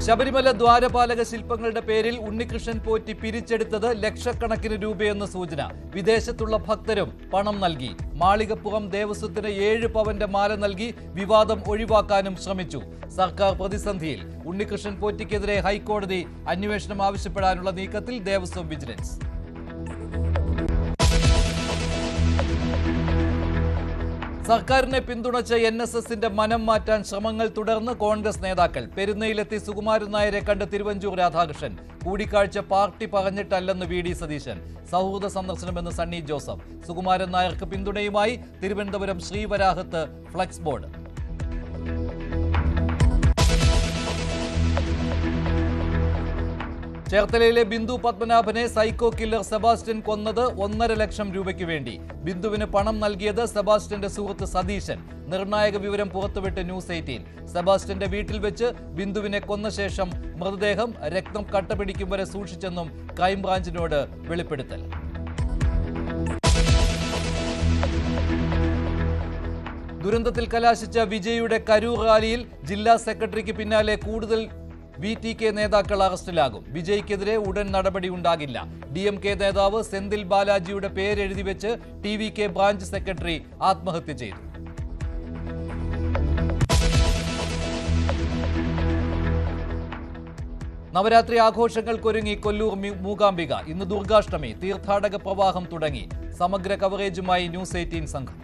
ശബരിമല ദ്വാരപാലക ശില്പങ്ങളുടെ പേരിൽ ഉണ്ണികൃഷ്ണൻ പോറ്റി പിരിച്ചെടുത്തത് ലക്ഷക്കണക്കിന് രൂപയെന്ന് സൂചന. വിദേശത്തുള്ള ഭക്തരും പണം നൽകി. മാളികപ്പുറം ദേവസ്വത്തിന് 7 പവന്റെ മാല നൽകി വിവാദം ഒഴിവാക്കാനും ശ്രമിച്ചു. സർക്കാർ പ്രതിസന്ധിയിൽ. ഉണ്ണികൃഷ്ണൻ പോറ്റിക്കെതിരെ ഹൈക്കോടതി അന്വേഷണം ആവശ്യപ്പെടാനുള്ള നീക്കത്തിൽ ദേവസ്വം വിജിലൻസ്. സർക്കാരിനെ പിന്തുണച്ച NSSന്റെ മനം മാറ്റാൻ ശ്രമങ്ങൾ തുടർന്ന് കോൺഗ്രസ് നേതാക്കൾ. പെരുന്നയിലെത്തി സുകുമാരൻ നായരെ കണ്ട് തിരുവഞ്ചൂർ രാധാകൃഷ്ണൻ. കൂടിക്കാഴ്ച പാർട്ടി പറഞ്ഞിട്ടല്ലെന്ന് VD സതീശൻ. സൗഹൃദ സന്ദർശനമെന്ന് സണ്ണി ജോസഫ്. സുകുമാരൻ നായർക്ക് പിന്തുണയുമായി തിരുവനന്തപുരം ശ്രീവരാഹത്ത് ഫ്ലക്സ് ബോർഡ്. ചേർത്തലയിലെ ബിന്ദു പത്മനാഭനെ സൈക്കോ കില്ലർ സെബാസ്റ്റ്യൻ കൊന്നത് 1.5 ലക്ഷം രൂപയ്ക്ക് വേണ്ടി. ബിന്ദുവിന് പണം നൽകിയത് സെബാസ്റ്റ്യന്റെ സുഹൃത്ത് സതീശൻ. നിർണായക വിവരം പുറത്തുവിട്ട് ന്യൂസ് 18. സെബാസ്റ്റ്യന്റെ വീട്ടിൽ വെച്ച് ബിന്ദുവിനെ കൊന്ന ശേഷം മൃതദേഹം രക്തം കട്ടപിടിക്കും വരെ സൂക്ഷിച്ചെന്നും ക്രൈംബ്രാഞ്ചിനോട് വെളിപ്പെടുത്തൽ. ദുരന്തത്തിൽ കലാശിച്ച വിജയുടെ കരൂർ റാലിയിൽ ജില്ലാ സെക്രട്ടറിക്ക് പിന്നാലെ കൂടുതൽ VTK നേതാക്കൾ അറസ്റ്റിലാകും. വിജയ്ക്കെതിരെ ഉടൻ നടപടി ഉണ്ടാകില്ല. DMK നേതാവ് സെന്തിൽ ബാലാജിയുടെ പേരെഴുതി വെച്ച് TVK ബ്രാഞ്ച് സെക്രട്ടറി ആത്മഹത്യ ചെയ്തു. നവരാത്രി ആഘോഷങ്ങൾക്കൊരുങ്ങി കൊല്ലൂർ മൂകാംബിക. ഇന്ന് ദുർഗാഷ്ടമി. തീർത്ഥാടക പ്രവാഹം തുടങ്ങി. സമഗ്ര കവറേജുമായി ന്യൂസ് 18 സംഘം.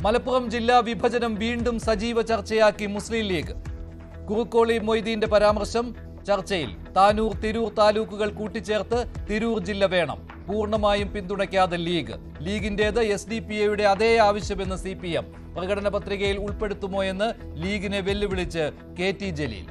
മലപ്പുറം ജില്ലാ വിഭജനം വീണ്ടും സജീവ ചർച്ചയാക്കി മുസ്ലിം ലീഗ്. കുറുക്കോളി മൊയ്തീന്റെ പരാമർശം ചർച്ചയിൽ. താനൂർ തിരൂർ താലൂക്കുകൾ കൂട്ടിച്ചേർത്ത് തിരൂർ ജില്ല വേണം. പൂർണ്ണമായും പിന്തുണയ്ക്കാതെ ലീഗ്. ലീഗിന്റേത് SDPAയുടെ അതേ ആവശ്യമെന്ന് CPM. പ്രകടന പത്രികയിൽ ഉൾപ്പെടുത്തുമോ എന്ന് ലീഗിനെ വെല്ലുവിളിച്ച് KT Jaleel.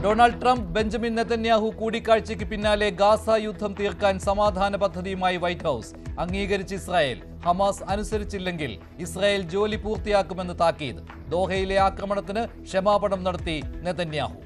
Donald Trump Benjamin Netanyahu കൂടിക്കാഴ്ചയ്ക്ക് പിന്നാലെ ഗാസ യുദ്ധം തീർക്കാൻ സമാധാന പദ്ധതിയുമായി വൈറ്റ് ഹൌസ്. അംഗീകരിച്ച് ഇസ്രായേൽ. ഹമാസ് അനുസരിച്ചില്ലെങ്കിൽ ഇസ്രായേൽ ജോലി പൂർത്തിയാക്കുമെന്ന് താക്കീത്. ദോഹയിലെ ആക്രമണത്തിന് ക്ഷമാപണം നടത്തി നെതന്യാഹു.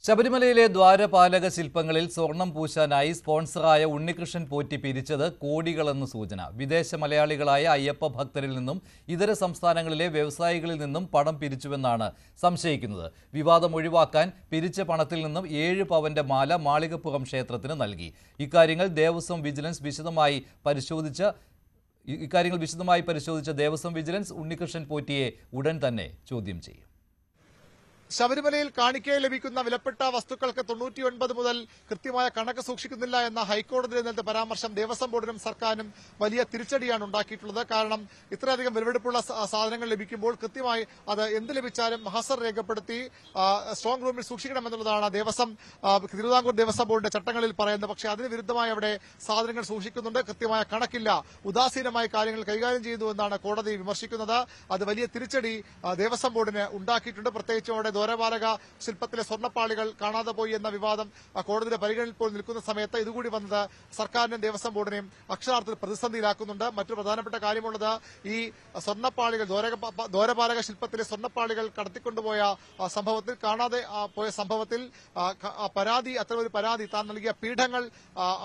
ശബരിമലയിലെ ദ്വാരപാലക ശില്പങ്ങളിൽ സ്വർണം പൂശാനായി സ്പോൺസറായ ഉണ്ണികൃഷ്ണൻ പോറ്റി പിരിച്ചത് കോടികളെന്ന് സൂചന. വിദേശ മലയാളികളായ അയ്യപ്പ ഭക്തരിൽ നിന്നും ഇതര സംസ്ഥാനങ്ങളിലെ വ്യവസായികളിൽ നിന്നും പണം പിരിച്ചുവെന്നാണ് സംശയിക്കുന്നത്. വിവാദം ഒഴിവാക്കാൻ പിരിച്ച പണത്തിൽ നിന്നും 7 പവന്റെ മാല മാളികപ്പുറം ക്ഷേത്രത്തിന് നൽകി. ഇക്കാര്യങ്ങൾ വിശദമായി പരിശോധിച്ച ദേവസ്വം വിജിലൻസ് ഉണ്ണികൃഷ്ണൻ പോറ്റിയെ ഉടൻ തന്നെ ചോദ്യം ചെയ്യും. ശബരിമലയിൽ കാണിക്കയിൽ ലഭിക്കുന്ന വിലപ്പെട്ട വസ്തുക്കൾക്ക് 99 മുതൽ കൃത്യമായ കണക്ക് സൂക്ഷിക്കുന്നില്ല എന്ന ഹൈക്കോടതിയുടെ നേരത്തെ പരാമർശം ദേവസ്വം ബോർഡിനും സർക്കാരിനും വലിയ തിരിച്ചടിയാണ് ഉണ്ടാക്കിയിട്ടുള്ളത്. കാരണം ഇത്രയധികം വിലപിടിപ്പുള്ള സാധനങ്ങൾ ലഭിക്കുമ്പോൾ കൃത്യമായി അത് എന്ത് ലഭിച്ചാലും ഹസർ രേഖപ്പെടുത്തി സ്ട്രോങ് റൂമിൽ സൂക്ഷിക്കണമെന്നുള്ളതാണ് തിരുവിതാംകൂർ ദേവസ്വം ബോർഡിന്റെ ചട്ടങ്ങളിൽ പറയുന്നത്. പക്ഷേ അതിന് വിരുദ്ധമായി അവിടെ സാധനങ്ങൾ സൂക്ഷിക്കുന്നുണ്ട്. കൃത്യമായ കണക്കില്ല. ഉദാസീനമായ കാര്യങ്ങൾ കൈകാര്യം ചെയ്യുന്നു എന്നാണ് കോടതി വിമർശിക്കുന്നത്. അത് വലിയ തിരിച്ചടി ദേവസ്വം ബോർഡിന് ഉണ്ടാക്കിയിട്ടുണ്ട്. പ്രത്യേകിച്ച് അവിടെ ദ്വാരപാലക ശില്പത്തിലെ സ്വർണ്ണപ്പാളികൾ കാണാതെ പോയി എന്ന വിവാദം കോടതിയുടെ പരിഗണനയിൽ പോയി നിൽക്കുന്ന സമയത്ത് ഇതുകൂടി വന്നത് സർക്കാരിനും ദേവസ്വം ബോർഡിനെയും അക്ഷരാർത്ഥത്തിൽ പ്രതിസന്ധിയിലാക്കുന്നുണ്ട്. മറ്റൊരു പ്രധാനപ്പെട്ട കാര്യമുള്ളത് ഈ സ്വർണ്ണപ്പാളികൾ ദ്വാരപാലക ശില്പത്തിലെ സ്വർണ്ണപ്പാളികൾ കടത്തിക്കൊണ്ടുപോയ സംഭവത്തിൽ കാണാതെ പോയ സംഭവത്തിൽ അത്തരമൊരു പരാതി താൻ നൽകിയ പീഠങ്ങൾ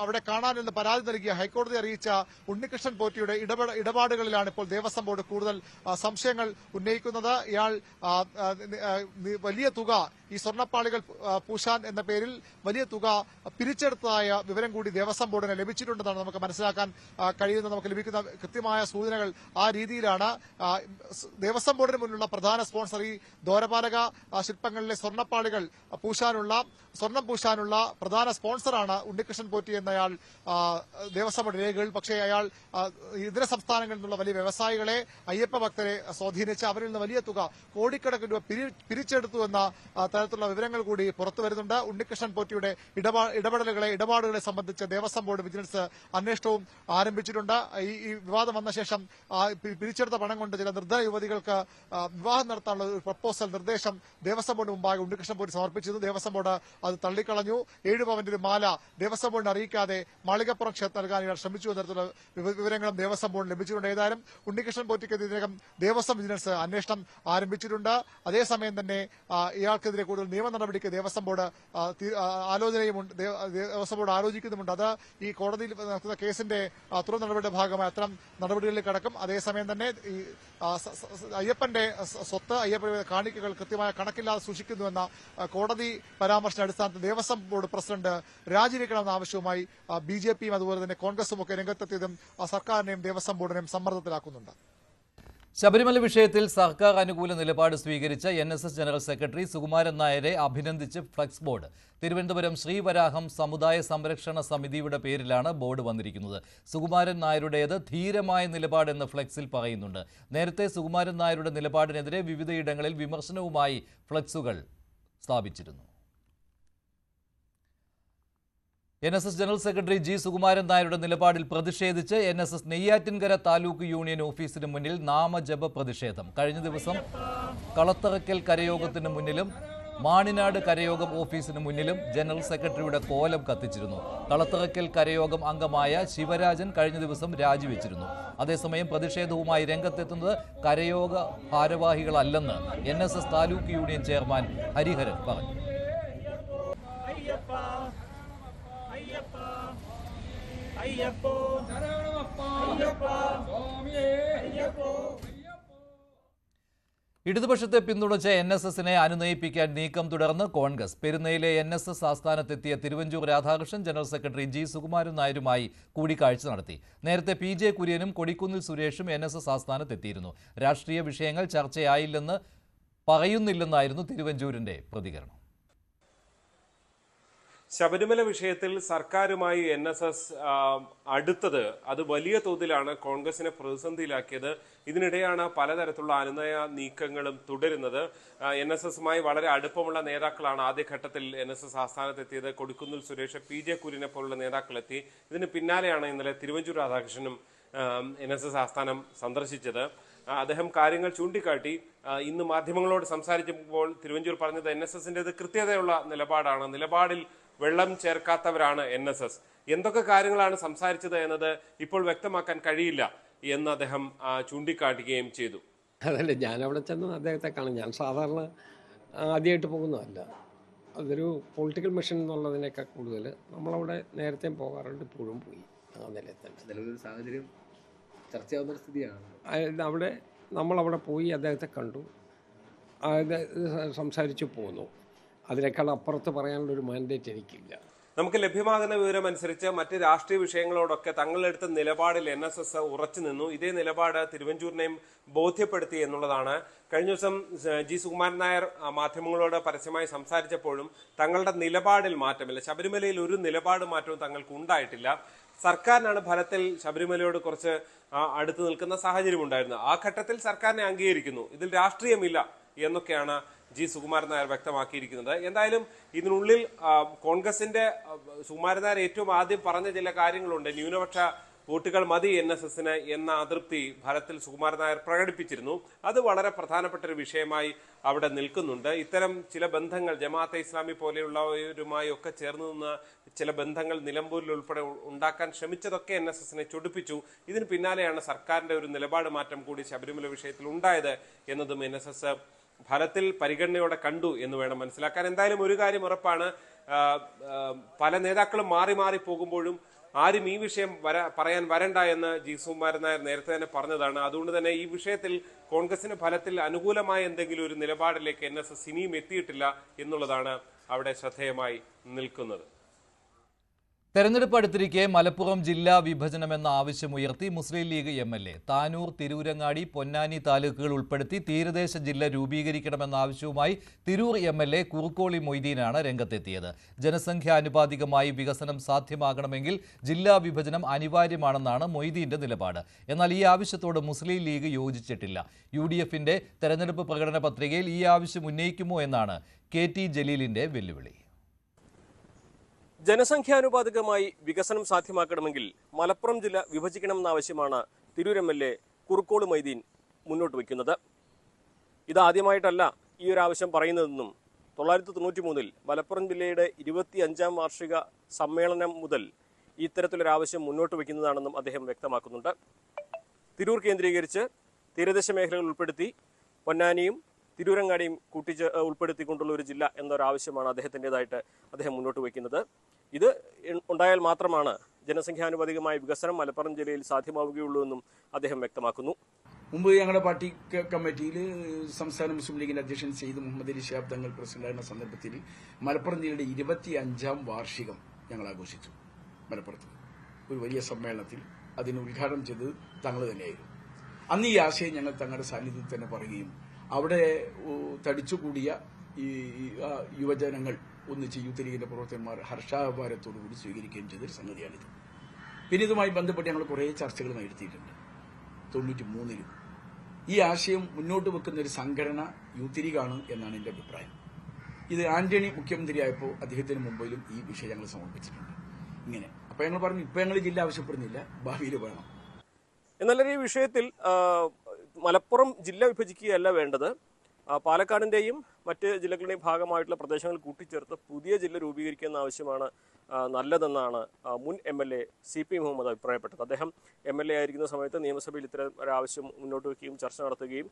അവിടെ കാണാനെന്ന് പരാതി നൽകിയ ഹൈക്കോടതി അറിയിച്ച ഉണ്ണികൃഷ്ണൻ പോറ്റിയുടെ ഇടപാടുകളിലാണ് ഇപ്പോൾ ദേവസ്വം ബോർഡ് കൂടുതൽ സംശയങ്ങൾ ഉന്നയിക്കുന്നത്. ഇയാൾ വലിയ തുക ഈ സ്വർണ്ണപ്പാളികൾ പൂശാൻ എന്ന പേരിൽ വലിയ തുക പിരിച്ചെടുത്തതായ വിവരം കൂടി ദേവസ്വം ബോർഡിന് ലഭിച്ചിട്ടുണ്ടെന്നാണ് നമുക്ക് മനസ്സിലാക്കാൻ കഴിയുന്നത്. നമുക്ക് ലഭിക്കുന്ന കൃത്യമായ സൂചനകൾ ആ രീതിയിലാണ്. ദേവസ്വം ബോർഡിന് മുന്നിലുള്ള പ്രധാന സ്പോൺസർ ഈ ദ്വാരപാലക ശില്പങ്ങളിലെ സ്വർണ്ണപ്പാളികൾ സ്വർണം പൂശാനുള്ള പ്രധാന സ്പോൺസറാണ് ഉണ്ണികൃഷ്ണൻ പോറ്റി എന്നയാൾ ദേവസ്വം ബോർഡ് രേഖകളിൽ. പക്ഷേ അയാൾ ഇതര സംസ്ഥാനങ്ങളിൽ നിന്നുള്ള വലിയ വ്യവസായികളെ അയ്യപ്പ ഭക്തരെ സ്വാധീനിച്ച് അവരിൽ നിന്ന് വലിയ തുക കോടിക്കണക്കിന് രൂപ പിരിച്ചെടുത്തു എന്ന തരത്തിലുള്ള വിവരങ്ങൾ കൂടി പുറത്തു വരുന്നുണ്ട്. ഉണ്ണികൃഷ്ണൻ പോറ്റിയുടെ ഇടപാടുകളെ സംബന്ധിച്ച് ദേവസ്വം ബോർഡ് വിജിലൻസ് അന്വേഷണവും ആരംഭിച്ചിട്ടുണ്ട്. ഈ വിവാദം വന്ന ശേഷം പിരിച്ചെടുത്ത പണം കൊണ്ട് ചില നിർദ്ധന യുവതികൾക്ക് വിവാഹം നടത്താനുള്ള ഒരു നിർദ്ദേശം ദേവസ്വം ബോർഡ് മുമ്പാകെ ഉണ്ണികൃഷ്ണൻ പോറ്റി സമർപ്പിച്ചിരുന്നു. ദേവസ്വം ബോർഡ് അത് തള്ളിക്കളഞ്ഞു. 7 പവന്റെ ഒരു മാല ദേവസ്വം ബോർഡിനെ അറിയിക്കാതെ മാളികപ്പുറം ക്ഷേത്രം നൽകാൻ ഇയാൾ ശ്രമിച്ചു എന്നതരത്തിലുള്ള വിവരങ്ങളും ദേവസ്വം ബോർഡിന് ലഭിച്ചിട്ടുണ്ട്. ഏതായാലും ഉണ്ണികൃഷ്ണൻ പോറ്റിക്കെതിരെ ദേവസ്വം വിജിലൻസ് അന്വേഷണം ആരംഭിച്ചിട്ടുണ്ട്. അതേസമയം തന്നെ ഇയാൾക്കെതിരെ കൂടുതൽ നിയമ നടപടിക്ക് ദേവസ്വം ബോർഡ് ആലോചിക്കുന്നുമുണ്ട്. അത് ഈ കോടതിയിൽ നടക്കുന്ന കേസിന്റെ തുടർ നടപടിയുടെ ഭാഗമായി അത്തരം നടപടികളിൽ കടക്കും. അതേസമയം തന്നെ ഈ അയ്യപ്പന്റെ സ്വത്ത്, അയ്യപ്പന്റെ കാണിക്കകൾ കൃത്യമായ കണക്കില്ലാതെ സൂക്ഷിക്കുന്നുവെന്ന കോടതി പരാമർശത്തിന്റെ അടിസ്ഥാനത്തിൽ ദേവസ്വം ബോർഡ് പ്രസിഡന്റ് രാജിവെക്കണമെന്ന ആവശ്യവുമായി ബിജെപിയും അതുപോലെ തന്നെ കോൺഗ്രസും ഒക്കെ രംഗത്തെത്തിയതും സർക്കാരിനെയും ദേവസ്വം ബോർഡിനെയും സമ്മർദ്ദത്തിലാക്കുന്നുണ്ട്. ശബരിമല വിഷയത്തിൽ സർക്കാർ അനുകൂല നിലപാട് സ്വീകരിച്ച NSS ജനറൽ സെക്രട്ടറി സുകുമാരൻ നായരെ അഭിനന്ദിച്ച് ഫ്ലക്സ് ബോർഡ്. തിരുവനന്തപുരം ശ്രീവരാഹം സമുദായ സംരക്ഷണ സമിതിയുടെ പേരിലാണ് ബോർഡ് വന്നിരിക്കുന്നത്. സുകുമാരൻ നായരുടേത് ധീരമായ നിലപാടെന്ന് ഫ്ലക്സിൽ പറയുന്നുണ്ട്. നേരത്തെ സുകുമാരൻ നായരുടെ നിലപാടിനെതിരെ വിവിധയിടങ്ങളിൽ വിമർശനവുമായി ഫ്ലക്സുകൾ സ്ഥാപിച്ചിരുന്നു. NSS general secretary G. Sukumaran നായരുടെ നിലപാടിൽ പ്രതിഷേധിച്ച് NSS നെയ്യാറ്റിൻകര താലൂക്ക് യൂണിയൻ ഓഫീസിന് മുന്നിൽ നാമജപ പ്രതിഷേധം. കഴിഞ്ഞ ദിവസം കളത്തറയ്ക്കൽ കരയോഗത്തിന് മുന്നിലും മാണിനാട് കരയോഗം ഓഫീസിന് മുന്നിലും ജനറൽ സെക്രട്ടറിയുടെ കോലം കത്തിച്ചിരുന്നു. കളത്തറയ്ക്കൽ കരയോഗം അംഗമായ ശിവരാജൻ കഴിഞ്ഞ ദിവസം രാജിവെച്ചിരുന്നു. അതേസമയം പ്രതിഷേധവുമായി രംഗത്തെത്തുന്നത് കരയോഗ ഭാരവാഹികളല്ലെന്ന് NSS taluk union chairman Hariharan പറഞ്ഞു. ഇടതുപക്ഷത്തെ പിന്തുണച്ച NSSനെ അനുനയിപ്പിക്കാൻ നീക്കം തുടർന്ന് കോൺഗ്രസ്. പെരുന്നയിലെ NSS ആസ്ഥാനത്തെത്തിയ Thiruvanchoor Radhakrishnan general secretary G. Sukumaran നായരുമായി കൂടിക്കാഴ്ച നടത്തി. നേരത്തെ PJ കുര്യനും കൊടിക്കുന്നിൽ സുരേഷും NSS ആസ്ഥാനത്തെത്തിയിരുന്നു. രാഷ്ട്രീയ വിഷയങ്ങൾ ചർച്ചയായില്ലെന്ന് പറയുന്നില്ലെന്നായിരുന്നു തിരുവഞ്ചൂരിന്റെ പ്രതികരണം. ശബരിമല വിഷയത്തിൽ സർക്കാരുമായി NSS അടുത്തത് അത് വലിയ തോതിലാണ് കോൺഗ്രസിനെ പ്രതിസന്ധിയിലാക്കിയത്. ഇതിനിടെയാണ് പലതരത്തിലുള്ള അനുനയ നീക്കങ്ങളും തുടരുന്നത്. NSSുമായി വളരെ അടുപ്പമുള്ള നേതാക്കളാണ് ആദ്യഘട്ടത്തിൽ NSS ആസ്ഥാനത്തെത്തിയത്. കൊടിക്കുന്നിൽ സുരേഷ്, PJ കുര്യനെ പോലുള്ള നേതാക്കളെത്തി. ഇതിന് പിന്നാലെയാണ് ഇന്നലെ തിരുവഞ്ചൂർ രാധാകൃഷ്ണനും NSS ആസ്ഥാനം സന്ദർശിച്ചത്. അദ്ദേഹം കാര്യങ്ങൾ ചൂണ്ടിക്കാട്ടി. ഇന്ന് മാധ്യമങ്ങളോട് സംസാരിച്ചപ്പോൾ തിരുവഞ്ചൂർ പറഞ്ഞത് NSSന്റേത് കൃത്യതയുള്ള നിലപാടാണ്, നിലപാടിൽ വെള്ളം ചേർക്കാത്തവരാണ് NSS. എന്തൊക്കെ കാര്യങ്ങളാണ് സംസാരിച്ചത് എന്നത് ഇപ്പോൾ വ്യക്തമാക്കാൻ കഴിയില്ല എന്ന് അദ്ദേഹം ചൂണ്ടിക്കാട്ടുകയും ചെയ്തു. അതല്ല, ഞാൻ അവിടെ ചെന്ന് അദ്ദേഹത്തെ കാണും. ഞാൻ സാധാരണ ആദ്യമായിട്ട് പോകുന്നതല്ല. അതൊരു പൊളിറ്റിക്കൽ മിഷൻ എന്നുള്ളതിനേക്കാൾ കൂടുതൽ നമ്മളവിടെ നേരത്തെ പോകാറുണ്ട്, ഇപ്പോഴും പോയി ആ നിലയിൽ തന്നെ. നിലവിലൊരു സാഹചര്യം ചർച്ചയാവുന്ന സ്ഥിതിയാണ്. അവിടെ നമ്മളവിടെ പോയി അദ്ദേഹത്തെ കണ്ടു, സംസാരിച്ചു പോന്നു. അതിനേക്കാൾ അപ്പുറത്ത് പറയാനുള്ളൊരു മാൻഡേറ്റ് എനിക്കില്ല. നമുക്ക് ലഭ്യമാകുന്ന വിവരം അനുസരിച്ച് മറ്റ് രാഷ്ട്രീയ വിഷയങ്ങളോടൊക്കെ തങ്ങളെടുത്ത നിലപാടിൽ NSS ഉറച്ചു നിന്നു. ഇതേ നിലപാട് തിരുവഞ്ചൂരിനെയും ബോധ്യപ്പെടുത്തി എന്നുള്ളതാണ്. കഴിഞ്ഞ ദിവസം G. സുകുമാരൻ നായർ മാധ്യമങ്ങളോട് പരസ്യമായി സംസാരിച്ചപ്പോഴും തങ്ങളുടെ നിലപാടിൽ മാറ്റമില്ല, ശബരിമലയിൽ ഒരു നിലപാട് മാറ്റവും തങ്ങൾക്ക് ഉണ്ടായിട്ടില്ല. സർക്കാരിനാണ് ഫലത്തിൽ ശബരിമലയോട് കുറച്ച് അടുത്ത് നിൽക്കുന്ന സാഹചര്യം ഉണ്ടായിരുന്നത്. ആ ഘട്ടത്തിൽ സർക്കാരിനെ അംഗീകരിക്കുന്നു, ഇതിൽ രാഷ്ട്രീയമില്ല എന്നൊക്കെയാണ് G. സുകുമാരൻ നായർ വ്യക്തമാക്കിയിരിക്കുന്നത്. എന്തായാലും ഇതിനുള്ളിൽ കോൺഗ്രസിന്റെ സുകുമാരൻ നായർ ഏറ്റവും ആദ്യം പറഞ്ഞ ചില കാര്യങ്ങളുണ്ട്. ന്യൂനപക്ഷ വോട്ടുകൾ മതി NSSന് എന്ന അതൃപ്തി ഫലത്തിൽ സുകുമാരൻ നായർ പ്രകടിപ്പിച്ചിരുന്നു. അത് വളരെ പ്രധാനപ്പെട്ട ഒരു വിഷയമായി അവിടെ നിൽക്കുന്നുണ്ട്. ഇത്തരം ചില ബന്ധങ്ങൾ ജമാഅത്തെ ഇസ്ലാമി പോലെയുള്ളവരുമായി ഒക്കെ ചേർന്ന് നിന്ന് ചില ബന്ധങ്ങൾ നിലമ്പൂരിൽ ഉൾപ്പെടെ ഉണ്ടാക്കാൻ ശ്രമിച്ചതൊക്കെ NSSനെ ചൊടിപ്പിച്ചു. ഇതിന് പിന്നാലെയാണ് സർക്കാരിന്റെ ഒരു നിലപാട് മാറ്റം കൂടി ശബരിമല വിഷയത്തിൽ ഉണ്ടായത് എന്നതും NSS ഫലത്തിൽ പരിഗണനയോടെ കണ്ടു എന്ന് വേണം മനസ്സിലാക്കാൻ. എന്തായാലും ഒരു കാര്യം ഉറപ്പാണ്, പല നേതാക്കളും മാറി മാറി പോകുമ്പോഴും ആരും ഈ വിഷയം പറയാൻ വരണ്ട എന്ന് G. സുകുമാരൻ നായർ നേരത്തെ തന്നെ പറഞ്ഞതാണ്. അതുകൊണ്ട് തന്നെ ഈ വിഷയത്തിൽ കോൺഗ്രസിന് ഫലത്തിൽ അനുകൂലമായ എന്തെങ്കിലും ഒരു നിലപാടിലേക്ക് NSS ഇനിയും എത്തിയിട്ടില്ല എന്നുള്ളതാണ് അവിടെ ശ്രദ്ധേയമായി നിൽക്കുന്നത്. തെരഞ്ഞെടുപ്പ് അടുത്തിരിക്കെ മലപ്പുറം ജില്ലാ വിഭജനമെന്ന ആവശ്യമുയർത്തി മുസ്ലിം ലീഗ് MLA താനൂർ, തിരൂരങ്ങാടി, പൊന്നാനി താലൂക്കുകൾ ഉൾപ്പെടുത്തി തീരദേശ ജില്ല രൂപീകരിക്കണമെന്ന ആവശ്യവുമായി തിരൂർ MLA കുറുക്കോളി മൊയ്തീനാണ് രംഗത്തെത്തിയത്. ജനസംഖ്യാനുപാതികമായി വികസനം സാധ്യമാകണമെങ്കിൽ ജില്ലാ വിഭജനം അനിവാര്യമാണെന്നാണ് മൊയ്തീന്റെ നിലപാട്. എന്നാൽ ഈ ആവശ്യത്തോട് മുസ്ലിം ലീഗ് യോജിച്ചിട്ടില്ല. UDFന്റെ തെരഞ്ഞെടുപ്പ് പ്രകടന പത്രികയിൽ ഈ ആവശ്യം ഉന്നയിക്കുമോ എന്നാണ് KT ജലീലിന്റെ വെല്ലുവിളി. ജനസംഖ്യാനുപാതികമായി വികസനം സാധ്യമാക്കണമെങ്കിൽ മലപ്പുറം ജില്ല വിഭജിക്കണമെന്ന ആവശ്യമാണ് തിരൂർ MLA കുറുക്കോളി മൊയ്തീൻ മുന്നോട്ട് വയ്ക്കുന്നത്. ഇതാദ്യമായിട്ടല്ല ഈ ഒരു ആവശ്യം പറയുന്നതെന്നും 1993 മലപ്പുറം ജില്ലയുടെ 25ാം വാർഷിക സമ്മേളനം മുതൽ ഇത്തരത്തിലൊരാവശ്യം മുന്നോട്ട് വയ്ക്കുന്നതാണെന്നും അദ്ദേഹം വ്യക്തമാക്കുന്നുണ്ട്. തിരൂർ കേന്ദ്രീകരിച്ച് തീരദേശ മേഖലകൾ ഉൾപ്പെടുത്തി പൊന്നാനിയും തിരൂരങ്ങാടിയും ഉൾപ്പെടുത്തിക്കൊണ്ടുള്ള ഒരു ജില്ല എന്നൊരാവശ്യമാണ് അദ്ദേഹത്തിൻ്റെതായിട്ട് അദ്ദേഹം മുന്നോട്ട് വയ്ക്കുന്നത്. ഇത് ഉണ്ടായാൽ മാത്രമാണ് ജനസംഖ്യാനുപാതികമായ വികസനം മലപ്പുറം ജില്ലയിൽ സാധ്യമാവുകയുള്ളൂ എന്നും അദ്ദേഹം വ്യക്തമാക്കുന്നു. മുമ്പ് ഞങ്ങളുടെ പാർട്ടി കമ്മിറ്റിയിൽ സംസ്ഥാന മുസ്ലിം ലീഗിന്റെ അധ്യക്ഷൻ സെയ്ദ് മുഹമ്മദ് അലി ശിഹാബ് തങ്ങൾ പ്രസിഡന്റായിരുന്ന സന്ദർഭത്തിൽ മലപ്പുറം ജില്ലയുടെ 25ാം വാർഷികം ഞങ്ങൾ ആഘോഷിച്ചു. മലപ്പുറത്ത് ഒരു വലിയ സമ്മേളനത്തിൽ അതിന് ഉദ്ഘാടനം ചെയ്തത് തങ്ങൾ തന്നെയായിരുന്നു. അന്ന് ഈ ആശയം ഞങ്ങൾ തങ്ങളുടെ സാന്നിധ്യത്തിൽ തന്നെ പറയുകയും അവിടെ തടിച്ചുകൂടിയ ഈ യുവജനങ്ങൾ ഒന്നിച്ച് യൂത്ത് ലീഗിന്റെ പ്രവർത്തകന്മാർ ഹർഷാഭാരത്തോടുകൂടി സ്വീകരിക്കുകയും ചെയ്തൊരു സംഗതിയാണിത്. പിന്നെ ഇതുമായി ബന്ധപ്പെട്ട് ഞങ്ങൾ കുറേ ചർച്ചകൾ നടത്തിയിട്ടുണ്ട്. 93-ലും ഈ ആശയം മുന്നോട്ട് വെക്കുന്ന ഒരു സംഘടന യൂത്ത് ലീഗാണ് എന്നാണ് എന്റെ അഭിപ്രായം. ഇത് ആന്റണി മുഖ്യമന്ത്രിയായപ്പോൾ അദ്ദേഹത്തിന് മുമ്പിലും ഈ വിഷയം ഞങ്ങൾ സമർപ്പിച്ചിട്ടുണ്ട്. ഇങ്ങനെ അപ്പൊ ഞങ്ങൾ പറഞ്ഞു, ഇപ്പൊ ഞങ്ങൾ ജില്ല ആവശ്യപ്പെടുന്നില്ല, ഭാവിയിൽ വേണം. എന്നാൽ ഈ വിഷയത്തിൽ മലപ്പുറം ജില്ല വിഭജിക്കുകയല്ല വേണ്ടത്, പാലക്കാടിന്റെയും മറ്റ് ജില്ലകളുടെയും ഭാഗമായിട്ടുള്ള പ്രദേശങ്ങൾ കൂട്ടിച്ചേർത്ത് പുതിയ ജില്ല രൂപീകരിക്കുന്ന ആവശ്യമാണ് നല്ലതെന്നാണ് മുൻ MLA CP മുഹമ്മദ് അഭിപ്രായപ്പെട്ടത്. അദ്ദേഹം MLA ആയിരിക്കുന്ന സമയത്ത് നിയമസഭയിൽ ഇത്തരം ഒരാവശ്യം മുന്നോട്ട് വയ്ക്കുകയും ചർച്ച നടത്തുകയും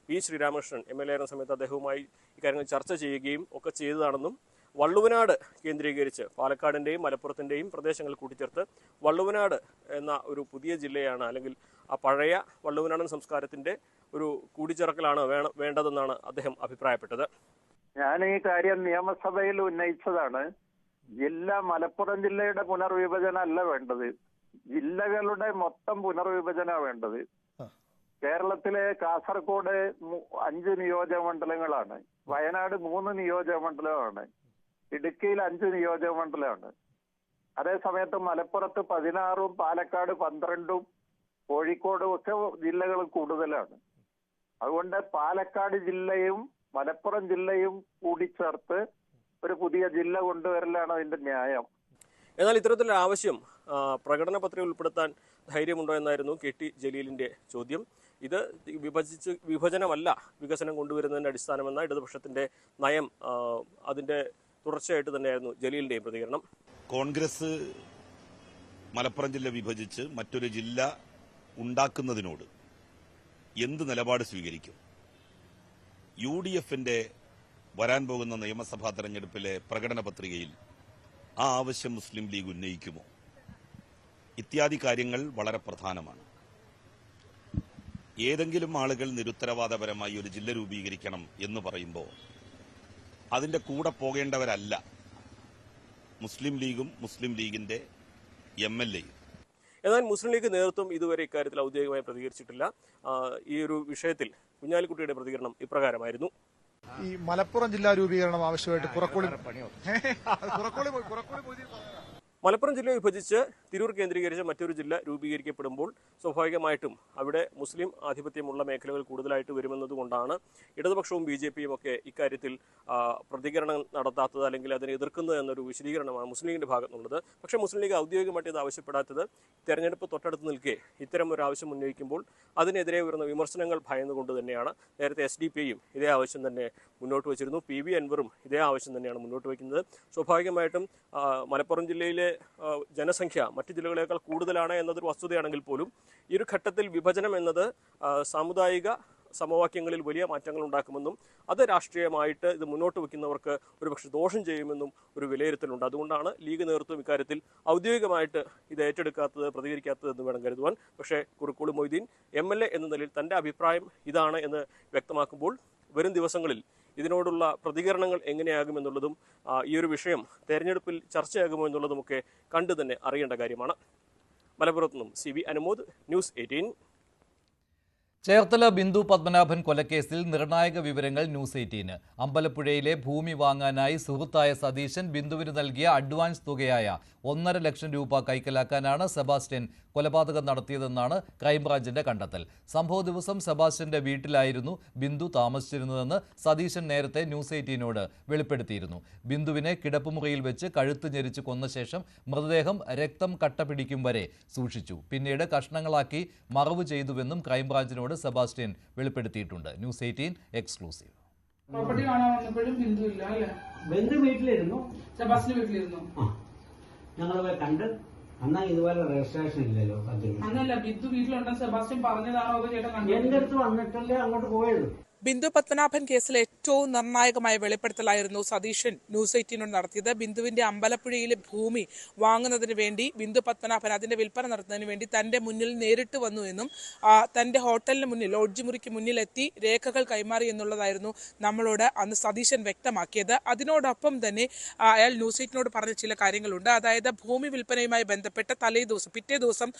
P. ശ്രീരാമകൃഷ്ണൻ MLA ആയിരുന്ന സമയത്ത് അദ്ദേഹവുമായി ഇക്കാര്യങ്ങൾ ചർച്ച ചെയ്യുകയും ഒക്കെ ചെയ്തതാണെന്നും വള്ളുവനാട് കേന്ദ്രീകരിച്ച് പാലക്കാടിന്റെയും മലപ്പുറത്തിന്റെയും പ്രദേശങ്ങൾ കൂട്ടിച്ചേർത്ത് വള്ളുവനാട് എന്ന ഒരു പുതിയ ജില്ലയാണ്, അല്ലെങ്കിൽ ആ പഴയ വള്ളുവനാടൻ സംസ്കാരത്തിന്റെ ഒരു കൂടിച്ചേർക്കലാണ് വേണ്ടതെന്നാണ് അദ്ദേഹം അഭിപ്രായപ്പെട്ടത്. ഞാൻ ഈ കാര്യം നിയമസഭയിൽ ഉന്നയിച്ചതാണ്. മലപ്പുറം ജില്ലയുടെ പുനർവിഭജനമല്ല വേണ്ടത്, ജില്ലകളുടെ മൊത്തം പുനർവിഭജന വേണ്ടത്. കേരളത്തിലെ കാസർഗോഡ് 5 നിയോജക മണ്ഡലങ്ങളാണ്, വയനാട് 3 നിയോജക മണ്ഡലമാണ്, ഇടുക്കിയിൽ 5 നിയോജക മണ്ഡലമാണ്. അതേസമയത്ത് മലപ്പുറത്ത് 16ഉം പാലക്കാട് 12ഉം കോഴിക്കോടും ഒക്കെ ജില്ലകൾ കൂടുതലാണ്. അതുകൊണ്ട് പാലക്കാട് ജില്ലയും മലപ്പുറം ജില്ലയും കൂടിച്ചേർത്ത് ഒരു പുതിയ ജില്ല കൊണ്ടുവരലാണ് അതിന്റെ ന്യായം. എന്നാൽ ഇത്തരത്തിലൊരു ആവശ്യം പ്രകടന പത്രിക ഉൾപ്പെടുത്താൻ ധൈര്യമുണ്ടോ എന്നായിരുന്നു KT ജലീലിന്റെ ചോദ്യം. ഇത് വിഭജനമല്ല വികസനം കൊണ്ടുവരുന്നതിന്റെ അടിസ്ഥാനമെന്ന ഇടതുപക്ഷത്തിന്റെ നയം, അതിന്റെ തുടർച്ചയായിട്ട് തന്നെയായിരുന്നു ജലീലിന്റെയും പ്രതികരണം. കോൺഗ്രസ് മലപ്പുറം ജില്ല വിഭജിച്ച് മറ്റൊരു ജില്ല ഉണ്ടാക്കുന്നതിനോട് എന്ത് നിലപാട് സ്വീകരിക്കും? UDFന്റെ വരാൻ പോകുന്ന നിയമസഭാ തെരഞ്ഞെടുപ്പിലെ പ്രകടന പത്രികയിൽ ആ ആവശ്യം മുസ്ലിം ലീഗ് ഉന്നയിക്കുമോ? ഇത്യാദി കാര്യങ്ങൾ വളരെ പ്രധാനമാണ്. ഏതെങ്കിലും ആളുകൾ നിരുത്തരവാദപരമായി ഒരു ജില്ല രൂപീകരിക്കണം എന്ന് പറയുമ്പോൾ അതിന്റെ കൂടെ പോകേണ്ടവരല്ല മുസ്ലിം ലീഗും മുസ്ലിം ലീഗിന്റെ MLAയും. എന്നാൽ മുസ്ലിം ലീഗ് നേതൃത്വം ഇതുവരെ ഇക്കാര്യത്തിൽ ഔദ്യോഗികമായി പ്രതികരിച്ചിട്ടില്ല. ഈ ഒരു വിഷയത്തിൽ കുഞ്ഞാലിക്കുട്ടിയുടെ പ്രതികരണം ഇപ്രകാരമായിരുന്നു. ഈ മലപ്പുറം ജില്ലാ രൂപീകരണം ആവശ്യമായിട്ട് മലപ്പുറം ജില്ല വിഭജിച്ച് തിരൂർ കേന്ദ്രീകരിച്ച് മറ്റൊരു ജില്ല രൂപീകരിക്കപ്പെടുമ്പോൾ സ്വാഭാവികമായിട്ടും അവിടെ മുസ്ലിം ആധിപത്യമുള്ള മേഖലകൾ കൂടുതലായിട്ട് വരുമെന്നതുകൊണ്ടാണ് ഇടതുപക്ഷവും BJPയും ഒക്കെ ഇക്കാര്യത്തിൽ പ്രതികരണം നടത്താത്തത്, അല്ലെങ്കിൽ അതിനെ എതിർക്കുന്നത് എന്നൊരു വിശദീകരണമാണ് മുസ്ലിം ലീഗിന്റെ ഭാഗത്തുനിന്നുള്ളത്. പക്ഷേ മുസ്ലിം ലീഗ് ഔദ്യോഗികമായിട്ട് ഇത് ആവശ്യപ്പെടാത്തത് തെരഞ്ഞെടുപ്പ് തൊട്ടടുത്ത് നിൽക്കെ ഇത്തരം ഒരു ആവശ്യം ഉന്നയിക്കുമ്പോൾ അതിനെതിരെ വരുന്ന വിമർശനങ്ങൾ ഭയന്നുകൊണ്ട് തന്നെയാണ്. നേരത്തെ SDPയും ഇതേ ആവശ്യം തന്നെ മുന്നോട്ട് വച്ചിരുന്നു, PV അൻവറും ഇതേ ആവശ്യം തന്നെയാണ് മുന്നോട്ട് വയ്ക്കുന്നത്. സ്വാഭാവികമായിട്ടും മലപ്പുറം ജില്ലയിലെ ജനസംഖ്യ മറ്റു ജില്ലകളേക്കാൾ കൂടുതലാണ് എന്നതൊരു വസ്തുതയാണെങ്കിൽ പോലും ഈ ഒരു ഘട്ടത്തിൽ വിഭജനം എന്നത് സാമുദായിക സമവാക്യങ്ങളിൽ വലിയ മാറ്റങ്ങൾ ഉണ്ടാക്കുമെന്നും അത് രാഷ്ട്രീയമായിട്ട് ഇത് മുന്നോട്ട് വയ്ക്കുന്നവർക്ക് ഒരുപക്ഷെ ദോഷം ചെയ്യുമെന്നും ഒരു വിലയിരുത്തലുണ്ട്. അതുകൊണ്ടാണ് ലീഗ് നേതൃത്വം ഇക്കാര്യത്തിൽ ഔദ്യോഗികമായിട്ട് ഇത് ഏറ്റെടുക്കാത്തത്, പ്രതികരിക്കാത്തത് എന്ന് വേണം കരുതുവാൻ. പക്ഷേ കുറുക്കോളി മൊയ്തീൻ MLA എന്ന നിലയിൽ തന്റെ അഭിപ്രായം ഇതാണ് എന്ന് വ്യക്തമാക്കുമ്പോൾ വരും ദിവസങ്ങളിൽ ഇതിനോടുള്ള പ്രതികരണങ്ങൾ എങ്ങനെയാകുമെന്നുള്ളതും ഈ ഒരു വിഷയം തെരഞ്ഞെടുപ്പിൽ ചർച്ചയാകുമോ എന്നുള്ളതുമൊക്കെ കണ്ടു തന്നെ അറിയേണ്ട കാര്യമാണ്. മലപ്പുറത്ത് നിന്നും CV അനുമോദ്, ന്യൂസ് 18. ചേർത്തല ബിന്ദു പത്മനാഭൻ കൊലക്കേസിൽ നിർണായക വിവരങ്ങൾ ന്യൂസ് 18. അമ്പലപ്പുഴയിലെ ഭൂമി വാങ്ങാനായി സുഹൃത്തായ സതീശൻ ബിന്ദുവിന് നൽകിയ അഡ്വാൻസ് തുകയായ 1.5 ലക്ഷം രൂപ കൈക്കലാക്കാനാണ് സെബാസ്റ്റ്യൻ കൊലപാതകം നടത്തിയതെന്നാണ് ക്രൈംബ്രാഞ്ചിന്റെ കണ്ടെത്തൽ. സംഭവ ദിവസം സെബാസ്റ്റ്യന്റെ വീട്ടിലായിരുന്നു ബിന്ദു താമസിച്ചിരുന്നതെന്ന് സതീശൻ നേരത്തെ ന്യൂസ് 18നോട് വെളിപ്പെടുത്തിയിരുന്നു. ബിന്ദുവിനെ കിടപ്പുമുറിയിൽ വെച്ച് കഴുത്ത് ഞെരിച്ച് കൊന്ന ശേഷം മൃതദേഹം രക്തം കട്ട പിടിക്കും വരെ സൂക്ഷിച്ചു. പിന്നീട് കഷ്ണങ്ങളാക്കി മറവ് ചെയ്തുവെന്നും ക്രൈംബ്രാഞ്ചിനോട് സെബാസ്റ്റ്യൻ വെളിപ്പെടുത്തിയിട്ടുണ്ട്. News 18 exclusive. പ്രോപ്പർട്ടി കാണാൻ വന്നപ്പോഴും ബിന്ദു ഇല്ല അല്ലേ? ബിന്ദു വീട്ടിലിരുന്നു, സെബാസ്റ്റ്യൻ വീട്ടിലിരുന്നു. ഞങ്ങൾ കണ്ട്. അന്നാ ഇതുപോലെ രജിസ്ട്രേഷൻ ഇല്ലല്ലോ സത്യം. അന്നല്ല, ബിന്ദു വീട്ടിലുണ്ടെന്ന് സെബാസ്റ്റ്യൻ പറഞ്ഞതാണോ അതോ ചേട്ടൻ കണ്ടു? എന്റെ അടുത്ത് വന്നിട്ടല്ലേ അങ്ങോട്ട് പോയത്. ബിന്ദു പത്മനാഭൻ കേസിലെ ഏറ്റവും നിർണായകമായ വെളിപ്പെടുത്തലായിരുന്നു സതീശൻ ന്യൂസ് 18 നടത്തിയത്. ബിന്ദുവിന്റെ അമ്പലപ്പുഴയിലെ ഭൂമി വാങ്ങുന്നതിന് വേണ്ടി ബിന്ദു പത്മനാഭൻ അതിന്റെ വിൽപ്പന നടത്തുന്നതിന് വേണ്ടി തന്റെ മുന്നിൽ നേരിട്ട് വന്നു എന്നും തന്റെ ഹോട്ടലിന് മുന്നിൽ ലോഡ്ജ് മുറിക്ക് മുന്നിലെത്തി രേഖകൾ കൈമാറി എന്നുള്ളതായിരുന്നു നമ്മളോട് അന്ന് സതീശൻ വ്യക്തമാക്കിയത്. അതിനോടൊപ്പം തന്നെ അയാൾ ന്യൂസ് 18 പറഞ്ഞ ചില കാര്യങ്ങളുണ്ട്. അതായത് ഭൂമി വിൽപ്പനയുമായി ബന്ധപ്പെട്ട് പിറ്റേ ദിവസം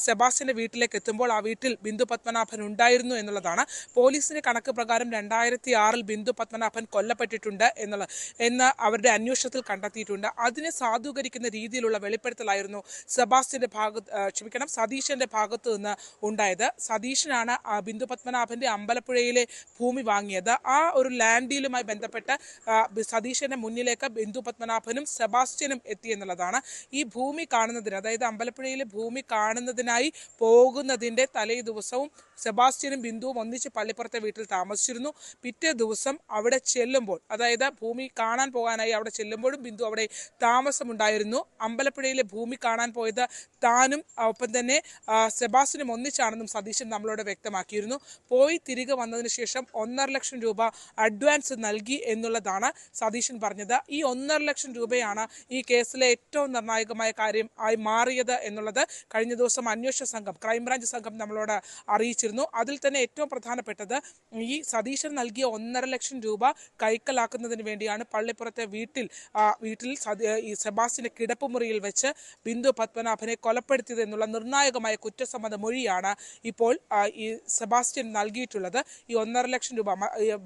സെബാസ്റ്റ്യന്റെ വീട്ടിലേക്ക് എത്തുമ്പോൾ ആ വീട്ടിൽ ബിന്ദു പത്മനാഭൻ ഉണ്ടായിരുന്നു എന്നുള്ളതാണ്. പോലീസിന്റെ കണക്ക് പ്രകാരം 2006 ബിന്ദു പത്മനാഭൻ കൊല്ലപ്പെട്ടിട്ടുണ്ട് എന്ന് അവരുടെ അന്വേഷണത്തിൽ കണ്ടെത്തിയിട്ടുണ്ട്. അതിനെ സാധൂകരിക്കുന്ന രീതിയിലുള്ള വെളിപ്പെടുത്തലായിരുന്നു സതീശന്റെ ഭാഗത്തു നിന്ന് ഉണ്ടായത്. സതീശനാണ് ബിന്ദു പത്മനാഭന്റെ അമ്പലപ്പുഴയിലെ ഭൂമി വാങ്ങിയത്. ആ ഒരു ലാൻഡ് ഡീലുമായി ബന്ധപ്പെട്ട് സതീശന്റെ മുന്നിലേക്ക് ബിന്ദു പത്മനാഭനും സെബാസ്റ്റ്യനും എത്തി എന്നുള്ളതാണ്. ഈ ഭൂമി കാണുന്നതിന്, അതായത് അമ്പലപ്പുഴയിലെ ഭൂമി കാണുന്നതിനായി പോകുന്നതിന്റെ തലേ ദിവസവും സെബാസ്റ്റ്യനും ബിന്ദുവും ഒന്നിച്ച് പള്ളിപ്പുറത്തെ വീട്ടിൽ താമസിച്ചിരുന്നു. പിറ്റേ ദിവസം അവിടെ ചെല്ലുമ്പോൾ, അതായത് ഭൂമി കാണാൻ പോകാനായി അവിടെ ചെല്ലുമ്പോഴും ബിന്ദു അവിടെ താമസമുണ്ടായിരുന്നു. അമ്പലപ്പുഴയിലെ ഭൂമി കാണാൻ പോയത് താനും ഒപ്പം തന്നെ സെബാസ്റ്റ്യനും ഒന്നിച്ചാണെന്നും സതീശൻ നമ്മളോട് വ്യക്തമാക്കിയിരുന്നു. പോയി തിരികെ വന്നതിന് ശേഷം 1.5 ലക്ഷം രൂപ അഡ്വാൻസ് നൽകി എന്നുള്ളതാണ് സതീശൻ പറഞ്ഞത്. ഈ 1.5 ലക്ഷം രൂപയാണ് ഈ കേസിലെ ഏറ്റവും നിർണായകമായ കാര്യം ആയി മാറിയത് എന്നുള്ളത് കഴിഞ്ഞ ദിവസം അന്വേഷണ സംഘം, ക്രൈംബ്രാഞ്ച് സംഘം നമ്മളോട് അറിയിച്ചിരുന്നു. അതിൽ തന്നെ ഏറ്റവും പ്രധാനപ്പെട്ടത് ഈ സതീശൻ നൽകിയ 1.5 ലക്ഷം രൂപ കൈക്കലാക്കുന്നതിന് വേണ്ടിയാണ് പള്ളിപ്പുറത്തെ വീട്ടിൽ ഈ സെബാസ്റ്റ്യന്റെ കിടപ്പുമുറിയിൽ വെച്ച് ബിന്ദു പത്മനാഭനെ കൊലപ്പെടുത്തിയത് എന്നുള്ള നിർണായകമായ കുറ്റസമ്മത മൊഴിയാണ് ഇപ്പോൾ ഈ സെബാസ്റ്റ്യൻ നൽകിയിട്ടുള്ളത്. ഈ 1.5 ലക്ഷം രൂപ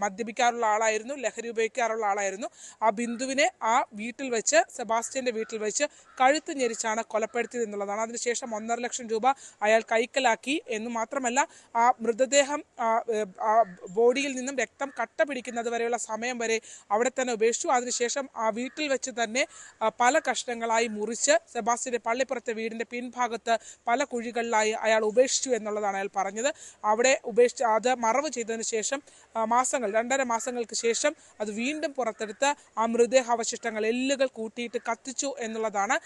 മദ്യപിക്കാറുള്ള ആളായിരുന്നു, ലഹരി ഉപയോഗിക്കാറുള്ള ആളായിരുന്നു. ആ ബിന്ദുവിനെ ആ വീട്ടിൽ വെച്ച്, സെബാസ്റ്റ്യന്റെ വീട്ടിൽ വെച്ച് കഴുത്ത് ഞെരിച്ചാണ് കൊലപ്പെടുത്തിയത് എന്നുള്ളതാണ്. അതിനുശേഷം 1.5 ലക്ഷം രൂപ അയാൾ കൈക്കലാക്കി എന്ന് മാത്രമല്ല, ആ മൃതദേഹം ബോഡിയിൽ നിന്നും രക്തം കട്ട പിടിക്കുന്നത് വരെയുള്ള സമയം വരെ അവിടെ തന്നെ ഉപേക്ഷിച്ചു. അതിനുശേഷം ആ വീട്ടിൽ വെച്ച് തന്നെ പല കഷ്ണങ്ങളായി മുറിച്ച് സെബാസ്റ്റ്യന്റെ പള്ളിപ്പുറത്തെ വീടിന്റെ പിൻഭാഗത്ത് പല കുഴികളിലായി അയാൾ ഉപേക്ഷിച്ചു എന്നുള്ളതാണ് അയാൾ പറഞ്ഞത്. അവിടെ അത് മറവ് ചെയ്തതിന് ശേഷം 2.5 മാസങ്ങൾക്ക് ശേഷം അത് വീണ്ടും പുറത്തെടുത്ത് ആ മൃതദേഹാവശിഷ്ടങ്ങൾ, എല്ലുകൾ കൂട്ടിയിട്ട് കത്തിച്ചു എന്നുള്ളതാണ്.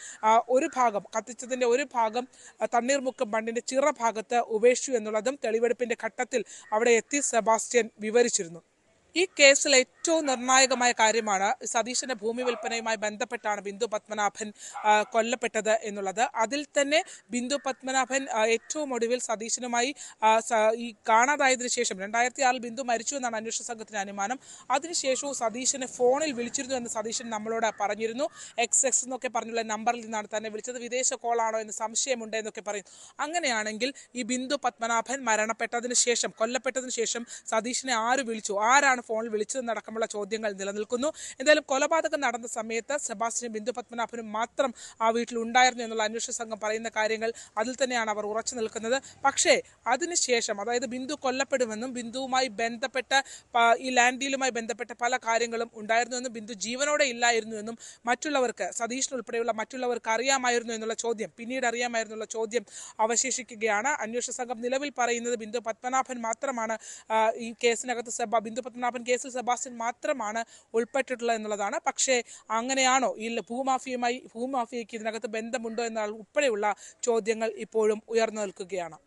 കത്തിച്ചതിന്റെ ഒരു ഭാഗം തണ്ണീർമുക്കം ബണ്ടിന്റെ ചിറ ഭാഗത്ത് ഉപേക്ഷിച്ചു എന്നുള്ളതും തെളിവെടുപ്പിന്റെ ഘട്ടത്തിൽ അവിടെ എത്തി സെബാസ്റ്റ്യൻ വിവരിച്ചിരുന്നു. ഈ കേസിൽ ഏറ്റവും നിർണായകമായ കാര്യമാണ് സതീശന്റെ ഭൂമി വിൽപ്പനയുമായി ബന്ധപ്പെട്ടാണ് ബിന്ദു പത്മനാഭൻ കൊല്ലപ്പെട്ടത് എന്നുള്ളത്. അതിൽ തന്നെ ബിന്ദു പത്മനാഭൻ ഏറ്റവും ഒടുവിൽ സതീശനുമായി ഈ കാണാതായതിനു ശേഷം 2006 ബിന്ദു മരിച്ചു എന്നാണ് അന്വേഷണ സംഘത്തിന്റെ അനുമാനം. അതിനുശേഷവും സതീശനെ ഫോണിൽ വിളിച്ചിരുന്നു എന്ന് സതീശൻ നമ്മളോട് പറഞ്ഞിരുന്നു. XX എന്നൊക്കെ പറഞ്ഞുള്ള നമ്പറിൽ നിന്നാണ് തന്നെ വിളിച്ചത്. വിദേശ കോളാണോ എന്ന് സംശയമുണ്ട് എന്നൊക്കെ പറയുന്നു. അങ്ങനെയാണെങ്കിൽ ഈ ബിന്ദു പത്മനാഭൻ കൊല്ലപ്പെട്ടതിന് ശേഷം സതീശനെ ആര് വിളിച്ചു, ആരാണ് ഫോണിൽ വിളിച്ചതെന്നടക്കമുള്ള ചോദ്യങ്ങൾ നിലനിൽക്കുന്നു. എന്തായാലും കൊലപാതകം നടന്ന സമയത്ത് സെബാസ്റ്റ്യനും ബിന്ദു പത്മനാഭനും മാത്രം ആ വീട്ടിൽ ഉണ്ടായിരുന്നു എന്നുള്ള അന്വേഷണ സംഘം പറയുന്ന കാര്യങ്ങൾ, അതിൽ തന്നെയാണ് അവർ ഉറച്ചു നിൽക്കുന്നത്. പക്ഷേ അതിനുശേഷം, അതായത് ബിന്ദു കൊല്ലപ്പെടുമെന്നും ബിന്ദുവുമായി ബന്ധപ്പെട്ട ഈ ലാൻഡ് ഡീലുമായി ബന്ധപ്പെട്ട പല കാര്യങ്ങളും ഉണ്ടായിരുന്നുവെന്നും ബിന്ദു ജീവനോടെ ഇല്ലായിരുന്നു എന്നും മറ്റുള്ളവർക്ക്, സതീശൻ ഉൾപ്പെടെയുള്ള മറ്റുള്ളവർക്ക് അറിയാമായിരുന്നു എന്നുള്ള ചോദ്യം അവശേഷിക്കുകയാണ്. അന്വേഷണ സംഘം നിലവിൽ പറയുന്നത് ബിന്ദു പത്മനാഭൻ മാത്രമാണ് ഈ കേസിനകത്ത്, ബിന്ദു പത്മനാഭൻ കേസിൽ സെബാസ്റ്റ്യൻ മാത്രമാണ് ഉൾപ്പെട്ടിട്ടുള്ളത് എന്നുള്ളതാണ്. പക്ഷേ അങ്ങനെയാണോ, ഈ ഭൂമാഫിയയ്ക്ക് ഇതിനകത്ത് ബന്ധമുണ്ടോ എന്ന ഉൾപ്പെടെയുള്ള ചോദ്യങ്ങൾ ഇപ്പോഴും ഉയർന്നു നിൽക്കുകയാണ്.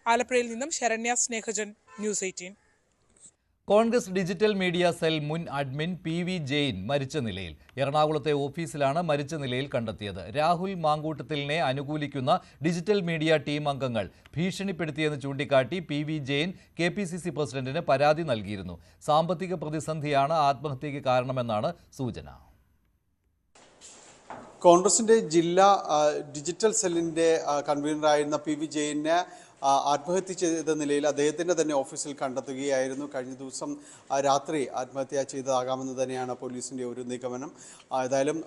ആലപ്പുഴയിൽ നിന്നും Saranya Snehajan, news 18. Congress digital media cell മുൻ അഡ്മിൻ PV ജെയിൻ മരിച്ച നിലയിൽ. എറണാകുളത്തെ ഓഫീസിലാണ് മരിച്ച നിലയിൽ കണ്ടെത്തിയത്. രാഹുൽ മാങ്കൂട്ടത്തിലിനെ അനുകൂലിക്കുന്ന ഡിജിറ്റൽ മീഡിയ ടീം അംഗങ്ങൾ ഭീഷണിപ്പെടുത്തിയെന്ന് ചൂണ്ടിക്കാട്ടി PV ജെയിൻ KPCC പ്രസിഡന്റിന് പരാതി നൽകിയിരുന്നു. സാമ്പത്തിക പ്രതിസന്ധിയാണ് ആത്മഹത്യയ്ക്ക് കാരണമെന്നാണ് സൂചന. കോൺഗ്രസിന്റെ ജില്ലാ ഡിജിറ്റൽ സെല്ലിന്റെ കൺവീനറായിരുന്ന PV ജെയിനെ ആത്മഹത്യ ചെയ്ത നിലയിൽ അദ്ദേഹത്തിൻ്റെ തന്നെ ഓഫീസിൽ കണ്ടെത്തുകയായിരുന്നു. കഴിഞ്ഞ ദിവസം രാത്രി ആത്മഹത്യ ചെയ്തതാകാമെന്ന് തന്നെയാണ് പോലീസിൻ്റെ ഒരു നിഗമനം. ഏതായാലും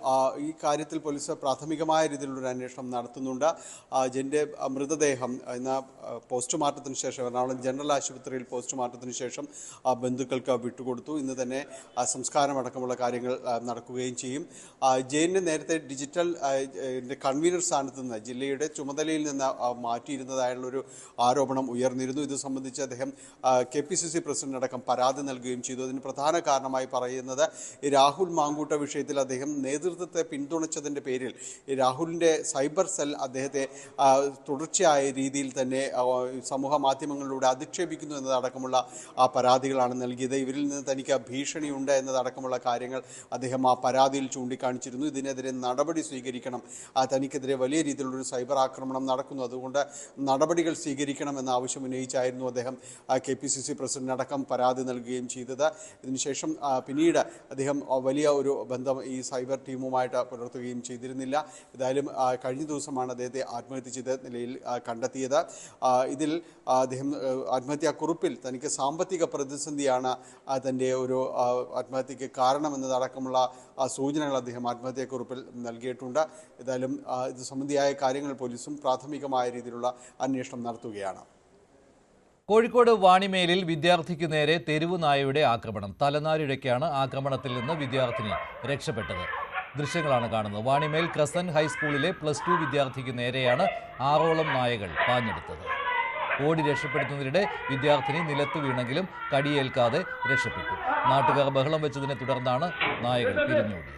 ഈ കാര്യത്തിൽ പോലീസ് പ്രാഥമികമായ രീതിയിലുള്ളൊരു അന്വേഷണം നടത്തുന്നുണ്ട്. ജെൻ്റെ മൃതദേഹം ഇന്ന് പോസ്റ്റ്മോർട്ടത്തിന് ശേഷം എറണാകുളം ജനറൽ ആശുപത്രിയിൽ പോസ്റ്റ്മോർട്ടത്തിന് ശേഷം ബന്ധുക്കൾക്ക് വിട്ടുകൊടുത്തു. ഇന്ന് തന്നെ സംസ്കാരമടക്കമുള്ള കാര്യങ്ങൾ നടക്കുകയും ചെയ്യും. ജെയിനെ നേരത്തെ ഡിജിറ്റൽ കൺവീനർ സ്ഥാനത്ത് നിന്ന് ജില്ലയുടെ ചുമതലയിൽ നിന്ന് മാറ്റിയിരുന്നതായുള്ളൊരു ആരോപണം ഉയർന്നിരുന്നു. ഇത് സംബന്ധിച്ച് അദ്ദേഹം KPCC പ്രസിഡന്റിനടക്കം പരാതി നൽകുകയും ചെയ്തു. അതിന് പ്രധാന കാരണമായി പറയുന്നത് ഈ രാഹുൽ മാങ്കൂട്ട വിഷയത്തിൽ അദ്ദേഹം നേതൃത്വത്തെ പിന്തുണച്ചതിൻ്റെ പേരിൽ ഈ രാഹുലിൻ്റെ സൈബർ സെൽ അദ്ദേഹത്തെ തുടർച്ചയായ രീതിയിൽ തന്നെ സമൂഹ മാധ്യമങ്ങളിലൂടെ അധിക്ഷേപിക്കുന്നു എന്നതടക്കമുള്ള പരാതികളാണ് നൽകിയത്. ഇവരിൽ നിന്ന് തനിക്ക് ഭീഷണിയുണ്ട് എന്നതടക്കമുള്ള കാര്യങ്ങൾ അദ്ദേഹം ആ പരാതിയിൽ ചൂണ്ടിക്കാണിച്ചിരുന്നു. ഇതിനെതിരെ നടപടി സ്വീകരിക്കണം, തനിക്കെതിരെ വലിയ രീതിയിലുള്ളൊരു സൈബർ ആക്രമണം നടക്കുന്നു, അതുകൊണ്ട് നടപടികൾ സ്വീകരിക്കണം എന്ന ആവശ്യം ഉന്നയിച്ചായിരുന്നു അദ്ദേഹം KPCC പ്രസിഡന്റിനടക്കം പരാതി നൽകുകയും ചെയ്തത്. ഇതിനുശേഷം പിന്നീട് അദ്ദേഹം വലിയ ഒരു ബന്ധം ഈ സൈബർ ടീമുമായിട്ട് പുലർത്തുകയും ചെയ്തിരുന്നില്ല. ഏതായാലും കഴിഞ്ഞ ദിവസമാണ് അദ്ദേഹത്തെ ആത്മഹത്യ ചെയ്ത നിലയിൽ കണ്ടെത്തിയത്. ഇതിൽ അദ്ദേഹം ആത്മഹത്യാക്കുറിപ്പിൽ തനിക്ക് സാമ്പത്തിക പ്രതിസന്ധിയാണ് തൻ്റെ ഒരു ആത്മഹത്യക്ക് കാരണമെന്നതടക്കമുള്ള സൂചനകൾ അദ്ദേഹം ആത്മഹത്യാക്കുറിപ്പിൽ നൽകിയിട്ടുണ്ട്. ഏതായാലും ഇത് സംബന്ധിയായ കാര്യങ്ങൾ പോലീസും പ്രാഥമികമായ രീതിയിലുള്ള അന്വേഷണം നടത്തുകയാണ്. കോഴിക്കോട് വാണിമേലിൽ വിദ്യാർത്ഥിക്ക് നേരെ തെരുവ് നായയുടെ ആക്രമണം. തലനാരിഴയ്ക്കാണ് ആക്രമണത്തിൽ നിന്ന് വിദ്യാർത്ഥിനി രക്ഷപ്പെട്ടത്. ദൃശ്യങ്ങളാണ് കാണുന്നത്. വാണിമേൽ ക്രസന്റ് ഹൈസ്കൂളിലെ +2 വിദ്യാർത്ഥിക്ക് നേരെയാണ് 6ഓളം നായകൾ പാഞ്ഞെടുത്തത്. ഓടി രക്ഷപ്പെടുത്തുന്നതിനിടെ വിദ്യാർത്ഥിനി നിലത്ത് വീണെങ്കിലും കടിയേൽക്കാതെ രക്ഷപ്പെട്ടു. നാട്ടുകാർ ബഹളം വെച്ചതിനെ തുടർന്നാണ് നായകൾ പിന്തിരിഞ്ഞോടിയത്.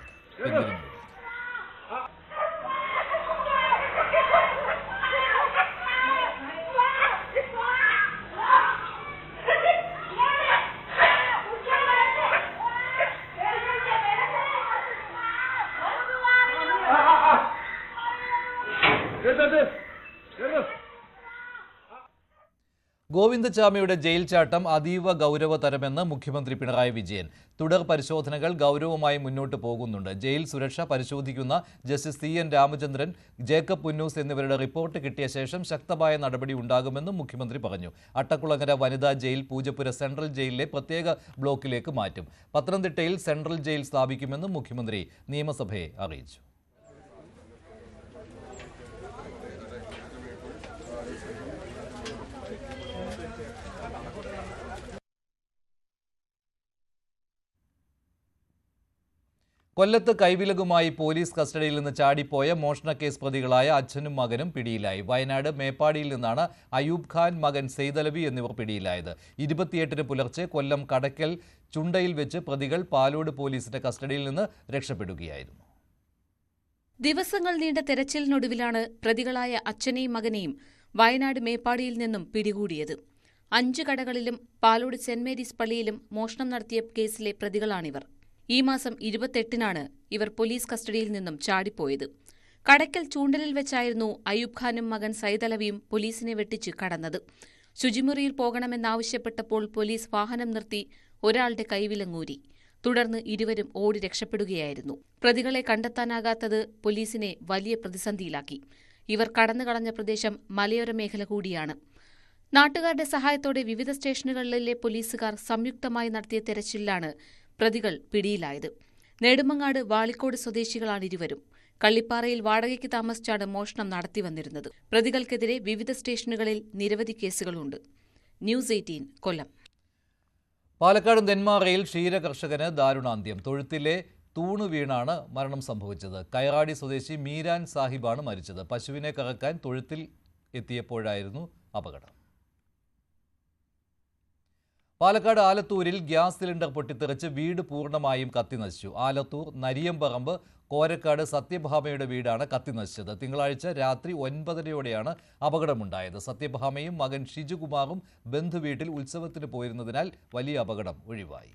ഗോവിന്ദചാമിയുടെ ജയിൽ ചാട്ടം അതീവ ഗൗരവതരമെന്ന് മുഖ്യമന്ത്രി പിണറായി വിജയൻ. തുടർ പരിശോധനകൾ ഗൗരവമായി മുന്നോട്ട് പോകുന്നുണ്ട്. ജയിൽ സുരക്ഷ പരിശോധിക്കുന്ന justice CN Ramachandran, Jacob Punnoose എന്നിവരുടെ റിപ്പോർട്ട് കിട്ടിയ ശേഷം ശക്തമായ നടപടി ഉണ്ടാകുമെന്നും മുഖ്യമന്ത്രി പറഞ്ഞു. അട്ടക്കുളങ്ങര വനിതാ ജയിൽ പൂജപ്പുര സെൻട്രൽ ജയിലിലെ പ്രത്യേക ബ്ലോക്കിലേക്ക് മാറ്റും. പത്തനംതിട്ടയിൽ സെൻട്രൽ ജയിൽ സ്ഥാപിക്കുമെന്നും മുഖ്യമന്ത്രി നിയമസഭയെ അറിയിച്ചു. കൊല്ലത്ത് കൈവിലകുമായി പോലീസ് കസ്റ്റഡിയിൽ നിന്ന് ചാടിപ്പോയ മോഷണക്കേസ് പ്രതികളായ അച്ഛനും മകനും പിടിയിലായി. വയനാട് മേപ്പാടിയിൽ നിന്നാണ് അയൂബ് ഖാൻ, മകൻ സെയ്തലവി എന്നിവർ പിടിയിലായത്. 28-ന് പുലർച്ചെ കൊല്ലം കടക്കൽ ചുണ്ടയിൽ വെച്ച് പ്രതികൾ പാലോട് പോലീസിന്റെ കസ്റ്റഡിയിൽ നിന്ന് രക്ഷപ്പെടുകയായിരുന്നു. ദിവസങ്ങൾ നീണ്ട തെരച്ചിലിനൊടുവിലാണ് പ്രതികളായ അച്ഛനെയും മകനെയും വയനാട് മേപ്പാടിയിൽ നിന്നും പിടികൂടിയത്. 5 കടകളിലും പാലോട് സെന്റ് മേരീസ് പള്ളിയിലും മോഷണം നടത്തിയ കേസിലെ പ്രതികളാണിവർ. ഈ മാസം 28-നാണ് ഇവർ പോലീസ് കസ്റ്റഡിയിൽ നിന്നും ചാടിപ്പോയത്. കടയ്ക്കൽ ചൂണ്ടലിൽ വെച്ചായിരുന്നു അയൂബ് ഖാനും മകൻ സൈതലവിയും പോലീസിനെ വെട്ടിച്ച് കടന്നത്. ശുചിമുറിയിൽ പോകണമെന്നാവശ്യപ്പെട്ടപ്പോൾ പോലീസ് വാഹനം നിർത്തി ഒരാളുടെ കൈവിലങ്ങൂരി. തുടർന്ന് ഇരുവരും ഓടി രക്ഷപ്പെടുകയായിരുന്നു. പ്രതികളെ കണ്ടെത്താനാകാത്തത് പോലീസിനെ വലിയ പ്രതിസന്ധിയിലാക്കി. ഇവർ കടന്നുകളഞ്ഞ പ്രദേശം മലയോര മേഖല കൂടിയാണ്. നാട്ടുകാരുടെ സഹായത്തോടെ വിവിധ സ്റ്റേഷനുകളിലെ പോലീസുകാർ സംയുക്തമായി നടത്തിയ തെരച്ചിലിലാണ് പ്രതികൾ പിടിയിലായത്. നെടുമങ്ങാട് വാളിക്കോട് സ്വദേശികളാണ് ഇരുവരും. കള്ളിപ്പാറയിൽ വാടകയ്ക്ക് താമസിച്ചാണ് മോഷണം നടത്തിവന്നിരുന്നത്. പ്രതികൾക്കെതിരെ വിവിധ സ്റ്റേഷനുകളിൽ നിരവധി കേസുകളുണ്ട്. ന്യൂസ് 18 കൊല്ലം. പാലക്കാട് നെന്മാറയിൽ ക്ഷീരകർഷകന് ദാരുണാന്ത്യം. തൊഴുത്തിലെ തൂണ് വീണാണ് മരണം സംഭവിച്ചത്. കൈറാടി സ്വദേശി മീരാൻ സാഹിബാണ് മരിച്ചത്. പശുവിനെ കറക്കാൻ തൊഴുത്തിൽ എത്തിയപ്പോഴായിരുന്നു അപകടം. പാലക്കാട് ആലത്തൂരിൽ ഗ്യാസ് സിലിണ്ടർ പൊട്ടിത്തെറിച്ച് വീട് പൂർണ്ണമായും കത്തിനശിച്ചു. ആലത്തൂർ നരിയമ്പറമ്പ് കോരക്കാട് സത്യഭാമയുടെ വീടാണ് കത്തിനശിച്ചത്. തിങ്കളാഴ്ച രാത്രി 9:30യോടെയാണ് അപകടമുണ്ടായത്. സത്യഭാമയും മകൻ ഷിജുകുമാറും ബന്ധുവീട്ടിൽ ഉത്സവത്തിന് പോയിരുന്നതിനാൽ വലിയ അപകടം ഒഴിവായി.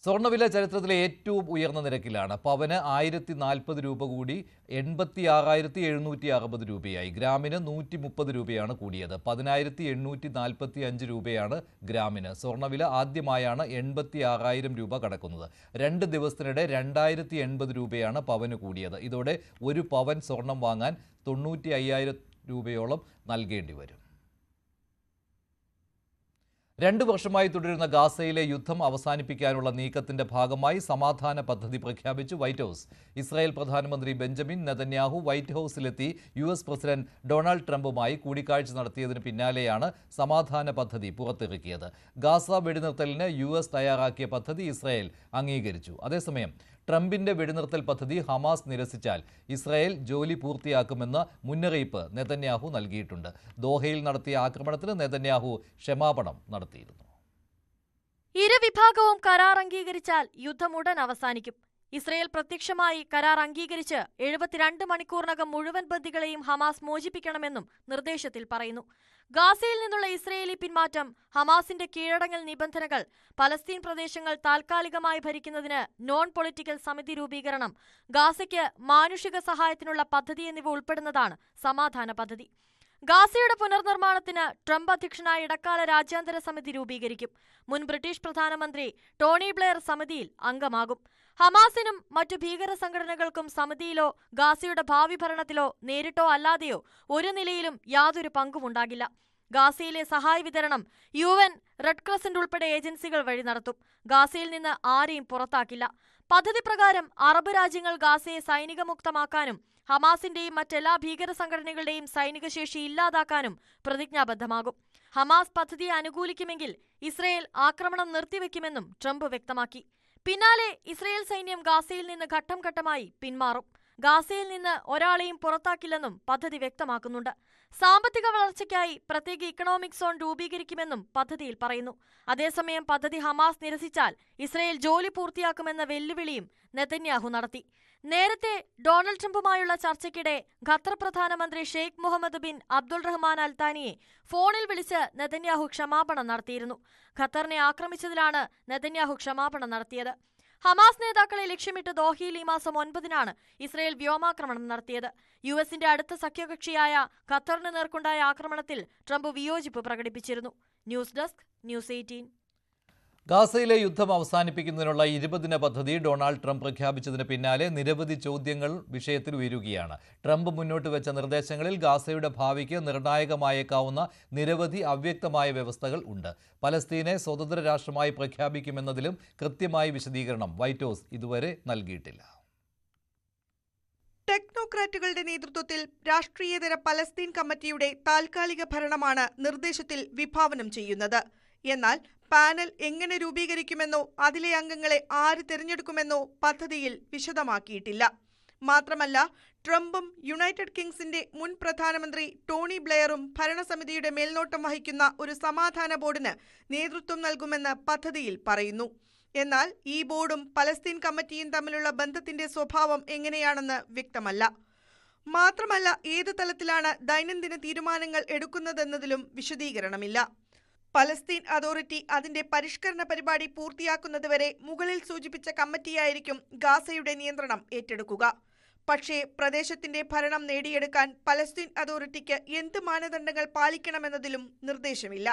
സ്വർണ്ണവില ചരിത്രത്തിലെ ഏറ്റവും ഉയർന്ന നിരക്കിലാണ്. പവന് 1040 രൂപ കൂടി 86,760 രൂപയായി. ഗ്രാമിന് 130 രൂപയാണ് കൂടിയത്. 10,845 രൂപയാണ് ഗ്രാമിന്. സ്വർണ്ണവില ആദ്യമായാണ് 86,000 രൂപ കടക്കുന്നത്. 2 ദിവസത്തിനിടെ 2,080 രൂപയാണ് പവന് കൂടിയത്. ഇതോടെ ഒരു പവൻ സ്വർണം വാങ്ങാൻ 95,000 രൂപയോളം നൽകേണ്ടി വരും. 2 വർഷമായി തുടരുന്ന ഗാസയിലെ യുദ്ധം അവസാനിപ്പിക്കാനുള്ള നീക്കത്തിന്റെ ഭാഗമായി സമാധാന പദ്ധതി പ്രഖ്യാപിച്ചു വൈറ്റ് ഹൌസ്. ഇസ്രായേൽ പ്രധാനമന്ത്രി ബെഞ്ചമിൻ നെതന്യാഹു വൈറ്റ് ഹൌസിലെത്തി US പ്രസിഡന്റ് ഡൊണാൾഡ് ട്രംപുമായി കൂടിക്കാഴ്ച നടത്തിയതിന് പിന്നാലെയാണ് സമാധാന പദ്ധതി പുറത്തിറക്കിയത്. ഗാസ വെടിനിർത്തലിന് US തയ്യാറാക്കിയ പദ്ധതി ഇസ്രായേൽ അംഗീകരിച്ചു. അതേസമയം ട്രംപിന്റെ വെടിനിർത്തൽ പദ്ധതി ഹമാസ് നിരസിച്ചാൽ ഇസ്രായേൽ ജോലി പൂർത്തിയാക്കുമെന്ന് മുന്നറിയിപ്പ് നെതന്യാഹു നൽകിയിട്ടുണ്ട്. ദോഹയിൽ നടത്തിയ ആക്രമണത്തിന് നെതന്യാഹു ക്ഷമാപണം നടത്തിയിരുന്നു. ഇരുവിഭാഗവും കരാർ അംഗീകരിച്ചാൽ യുദ്ധം ഉടൻ അവസാനിക്കും. ഇസ്രയേൽ പ്രത്യക്ഷമായി കരാർ അംഗീകരിച്ച് 72 മണിക്കൂറിനകം മുഴുവൻ ബന്ദികളെയും ഹമാസ് മോചിപ്പിക്കണമെന്നും നിർദ്ദേശത്തിൽ പറയുന്നു. ഗാസയിൽ നിന്നുള്ള ഇസ്രയേലി പിന്മാറ്റം, ഹമാസിന്റെ കീഴടങ്ങൽ നിബന്ധനകൾ, പലസ്തീൻ പ്രദേശങ്ങൾ താൽക്കാലികമായി ഭരിക്കുന്നതിന് നോൺ പൊളിറ്റിക്കൽ സമിതി രൂപീകരണം, ഗാസയ്ക്ക് മാനുഷിക സഹായത്തിനുള്ള പദ്ധതി എന്നിവ ഉൾപ്പെടുന്നതാണ് സമാധാന പദ്ധതി. ഗാസയുടെ പുനർനിർമ്മാണത്തിന് ട്രംപ് അധ്യക്ഷനായ ഇടക്കാല രാജ്യാന്തര സമിതി രൂപീകരിക്കും. മുൻ ബ്രിട്ടീഷ് പ്രധാനമന്ത്രി ടോണി ബ്ലെയർ സമിതിയിൽ അംഗമാകും. ഹമാസിനും മറ്റു ഭീകര സംഘടനകൾക്കും സമിതിയിലോ ഗാസയുടെ ഭാവി ഭരണത്തിലോ നേരിട്ടോ അല്ലാതെയോ ഒരു നിലയിലും യാതൊരു പങ്കുമുണ്ടാകില്ല. ഗാസയിലെ സഹായ വിതരണം UN, റെഡ് ക്രസന്റ് ഉൾപ്പെടെ ഏജൻസികൾ വഴി നടത്തും. ഗാസയിൽ നിന്ന് ആരെയും പുറത്താക്കില്ല. പദ്ധതി പ്രകാരം അറബ് രാജ്യങ്ങൾ ഗാസയെ സൈനികമുക്തമാക്കാനും ഹമാസിന്റെയും മറ്റെല്ലാ ഭീകര സംഘടനകളുടെയും സൈനിക ശേഷി ഇല്ലാതാക്കാനും പ്രതിജ്ഞാബദ്ധമാകും. ഹമാസ് പദ്ധതിയെ അനുകൂലിക്കുമെങ്കിൽ ഇസ്രയേൽ ആക്രമണം നിർത്തിവെക്കുമെന്നും ട്രംപ് വ്യക്തമാക്കി. പിന്നാലെ ഇസ്രയേൽ സൈന്യം ഗാസയിൽ നിന്ന് ഘട്ടം ഘട്ടമായി പിന്മാറും. ഗാസയിൽ നിന്ന് ഒരാളെയും പുറത്താക്കില്ലെന്നും പദ്ധതി വ്യക്തമാക്കുന്നുണ്ട്. സാമ്പത്തിക വളർച്ചയ്ക്കായി പ്രത്യേക ഇക്കണോമിക് സോൺ രൂപീകരിക്കുമെന്നും പദ്ധതിയിൽ പറയുന്നു. അതേസമയം പദ്ധതി ഹമാസ് നിരസിച്ചാൽ ഇസ്രയേൽ ജോലി പൂർത്തിയാക്കുമെന്ന വെല്ലുവിളിയും നെതന്യാഹു നടത്തി. നേരത്തെ ഡൊണാൾഡ് ട്രംപുമായുള്ള ചർച്ചയ്ക്കിടെ ഖത്തർ പ്രധാനമന്ത്രി ഷെയ്ഖ് മുഹമ്മദ് ബിൻ അബ്ദുൾ റഹ്മാൻ അൽ താനിയെ ഫോണിൽ വിളിച്ച് നെതന്യാഹു ക്ഷമാപണം നടത്തിയിരുന്നു. ഖത്തറിനെ ആക്രമിച്ചതിലാണ് നെതന്യാഹു ക്ഷമാപണം നടത്തിയത്. ഹമാസ് നേതാക്കളെ ലക്ഷ്യമിട്ട് ദോഹയിൽ ഈ മാസം 9-നാണ് ഇസ്രയേൽ വ്യോമാക്രമണം നടത്തിയത്. യുഎസിന്റെ അടുത്ത സഖ്യകക്ഷിയായ ഖത്തറിന് നേർക്കുണ്ടായ ആക്രമണത്തിൽ ട്രംപ് വിയോജിപ്പ് പ്രകടിപ്പിച്ചിരുന്നു. News desk, news 18. ഗാസയിലെ യുദ്ധം അവസാനിപ്പിക്കുന്നതിനുള്ള 20-ദിന പദ്ധതി ഡൊണാൾഡ് ട്രംപ് പ്രഖ്യാപിച്ചതിന് പിന്നാലെ നിരവധി ചോദ്യങ്ങൾ വിഷയത്തിൽ ഉയരുകയാണ്. ട്രംപ് മുന്നോട്ട് വെച്ച നിർദ്ദേശങ്ങളിൽ ഗാസയുടെ ഭാവിക്ക് നിർണായകമായേക്കാവുന്ന നിരവധി അവ്യക്തമായ വ്യവസ്ഥകൾ ഉണ്ട്. പലസ്തീനെ സ്വതന്ത്ര രാഷ്ട്രമായി പ്രഖ്യാപിക്കുമെന്നതിലും കൃത്യമായ വിശദീകരണം വൈറ്റ് ഹൌസ് ഇതുവരെ നൽകിയിട്ടില്ല. ടെക്നോക്രാറ്റുകളുടെ നേതൃത്വത്തിൽ രാഷ്ട്രീയതര പലസ്തീൻ കമ്മിറ്റിയുടെ താൽക്കാലിക ഭരണമാണ് നിർദ്ദേശത്തിൽ വിഭാവനം ചെയ്യുന്നത്. എന്നാൽ പാനൽ എങ്ങനെ രൂപീകരിക്കുമെന്നോ അതിലെ അംഗങ്ങളെ ആര് തിരഞ്ഞെടുക്കുമെന്നോ പദ്ധതിയിൽ വിശദമാക്കിയിട്ടില്ല. മാത്രമല്ല, ട്രംപും യുണൈറ്റഡ് കിങ്സിന്റെ മുൻ പ്രധാനമന്ത്രി ടോണി ബ്ലെയറും ഭരണസമിതിയുടെ മേൽനോട്ടം വഹിക്കുന്ന ഒരു സമാധാന ബോർഡിന് നേതൃത്വം നൽകുമെന്ന് പദ്ധതിയിൽ പറയുന്നു. എന്നാൽ ഈ ബോർഡും പലസ്തീൻ കമ്മിറ്റിയും തമ്മിലുള്ള ബന്ധത്തിന്റെ സ്വഭാവം എങ്ങനെയാണെന്ന് വ്യക്തമല്ല. മാത്രമല്ല, ഏത് തലത്തിലാണ് ദൈനംദിന തീരുമാനങ്ങൾ എടുക്കുന്നതെന്നതിലും വിശദീകരണമില്ല. പലസ്തീൻ അതോറിറ്റി അതിന്റെ പരിഷ്കരണ പരിപാടി പൂർത്തിയാക്കുന്നതുവരെ മുകളിൽ സൂചിപ്പിച്ച കമ്മിറ്റിയായിരിക്കും ഗാസയുടെ നിയന്ത്രണം ഏറ്റെടുക്കുക. പക്ഷേ പ്രദേശത്തിന്റെ ഭരണം നേടിയെടുക്കാൻ പലസ്തീൻ അതോറിറ്റിക്ക് എന്ത് മാനദണ്ഡങ്ങൾ പാലിക്കണമെന്നതിലും നിർദ്ദേശമില്ല.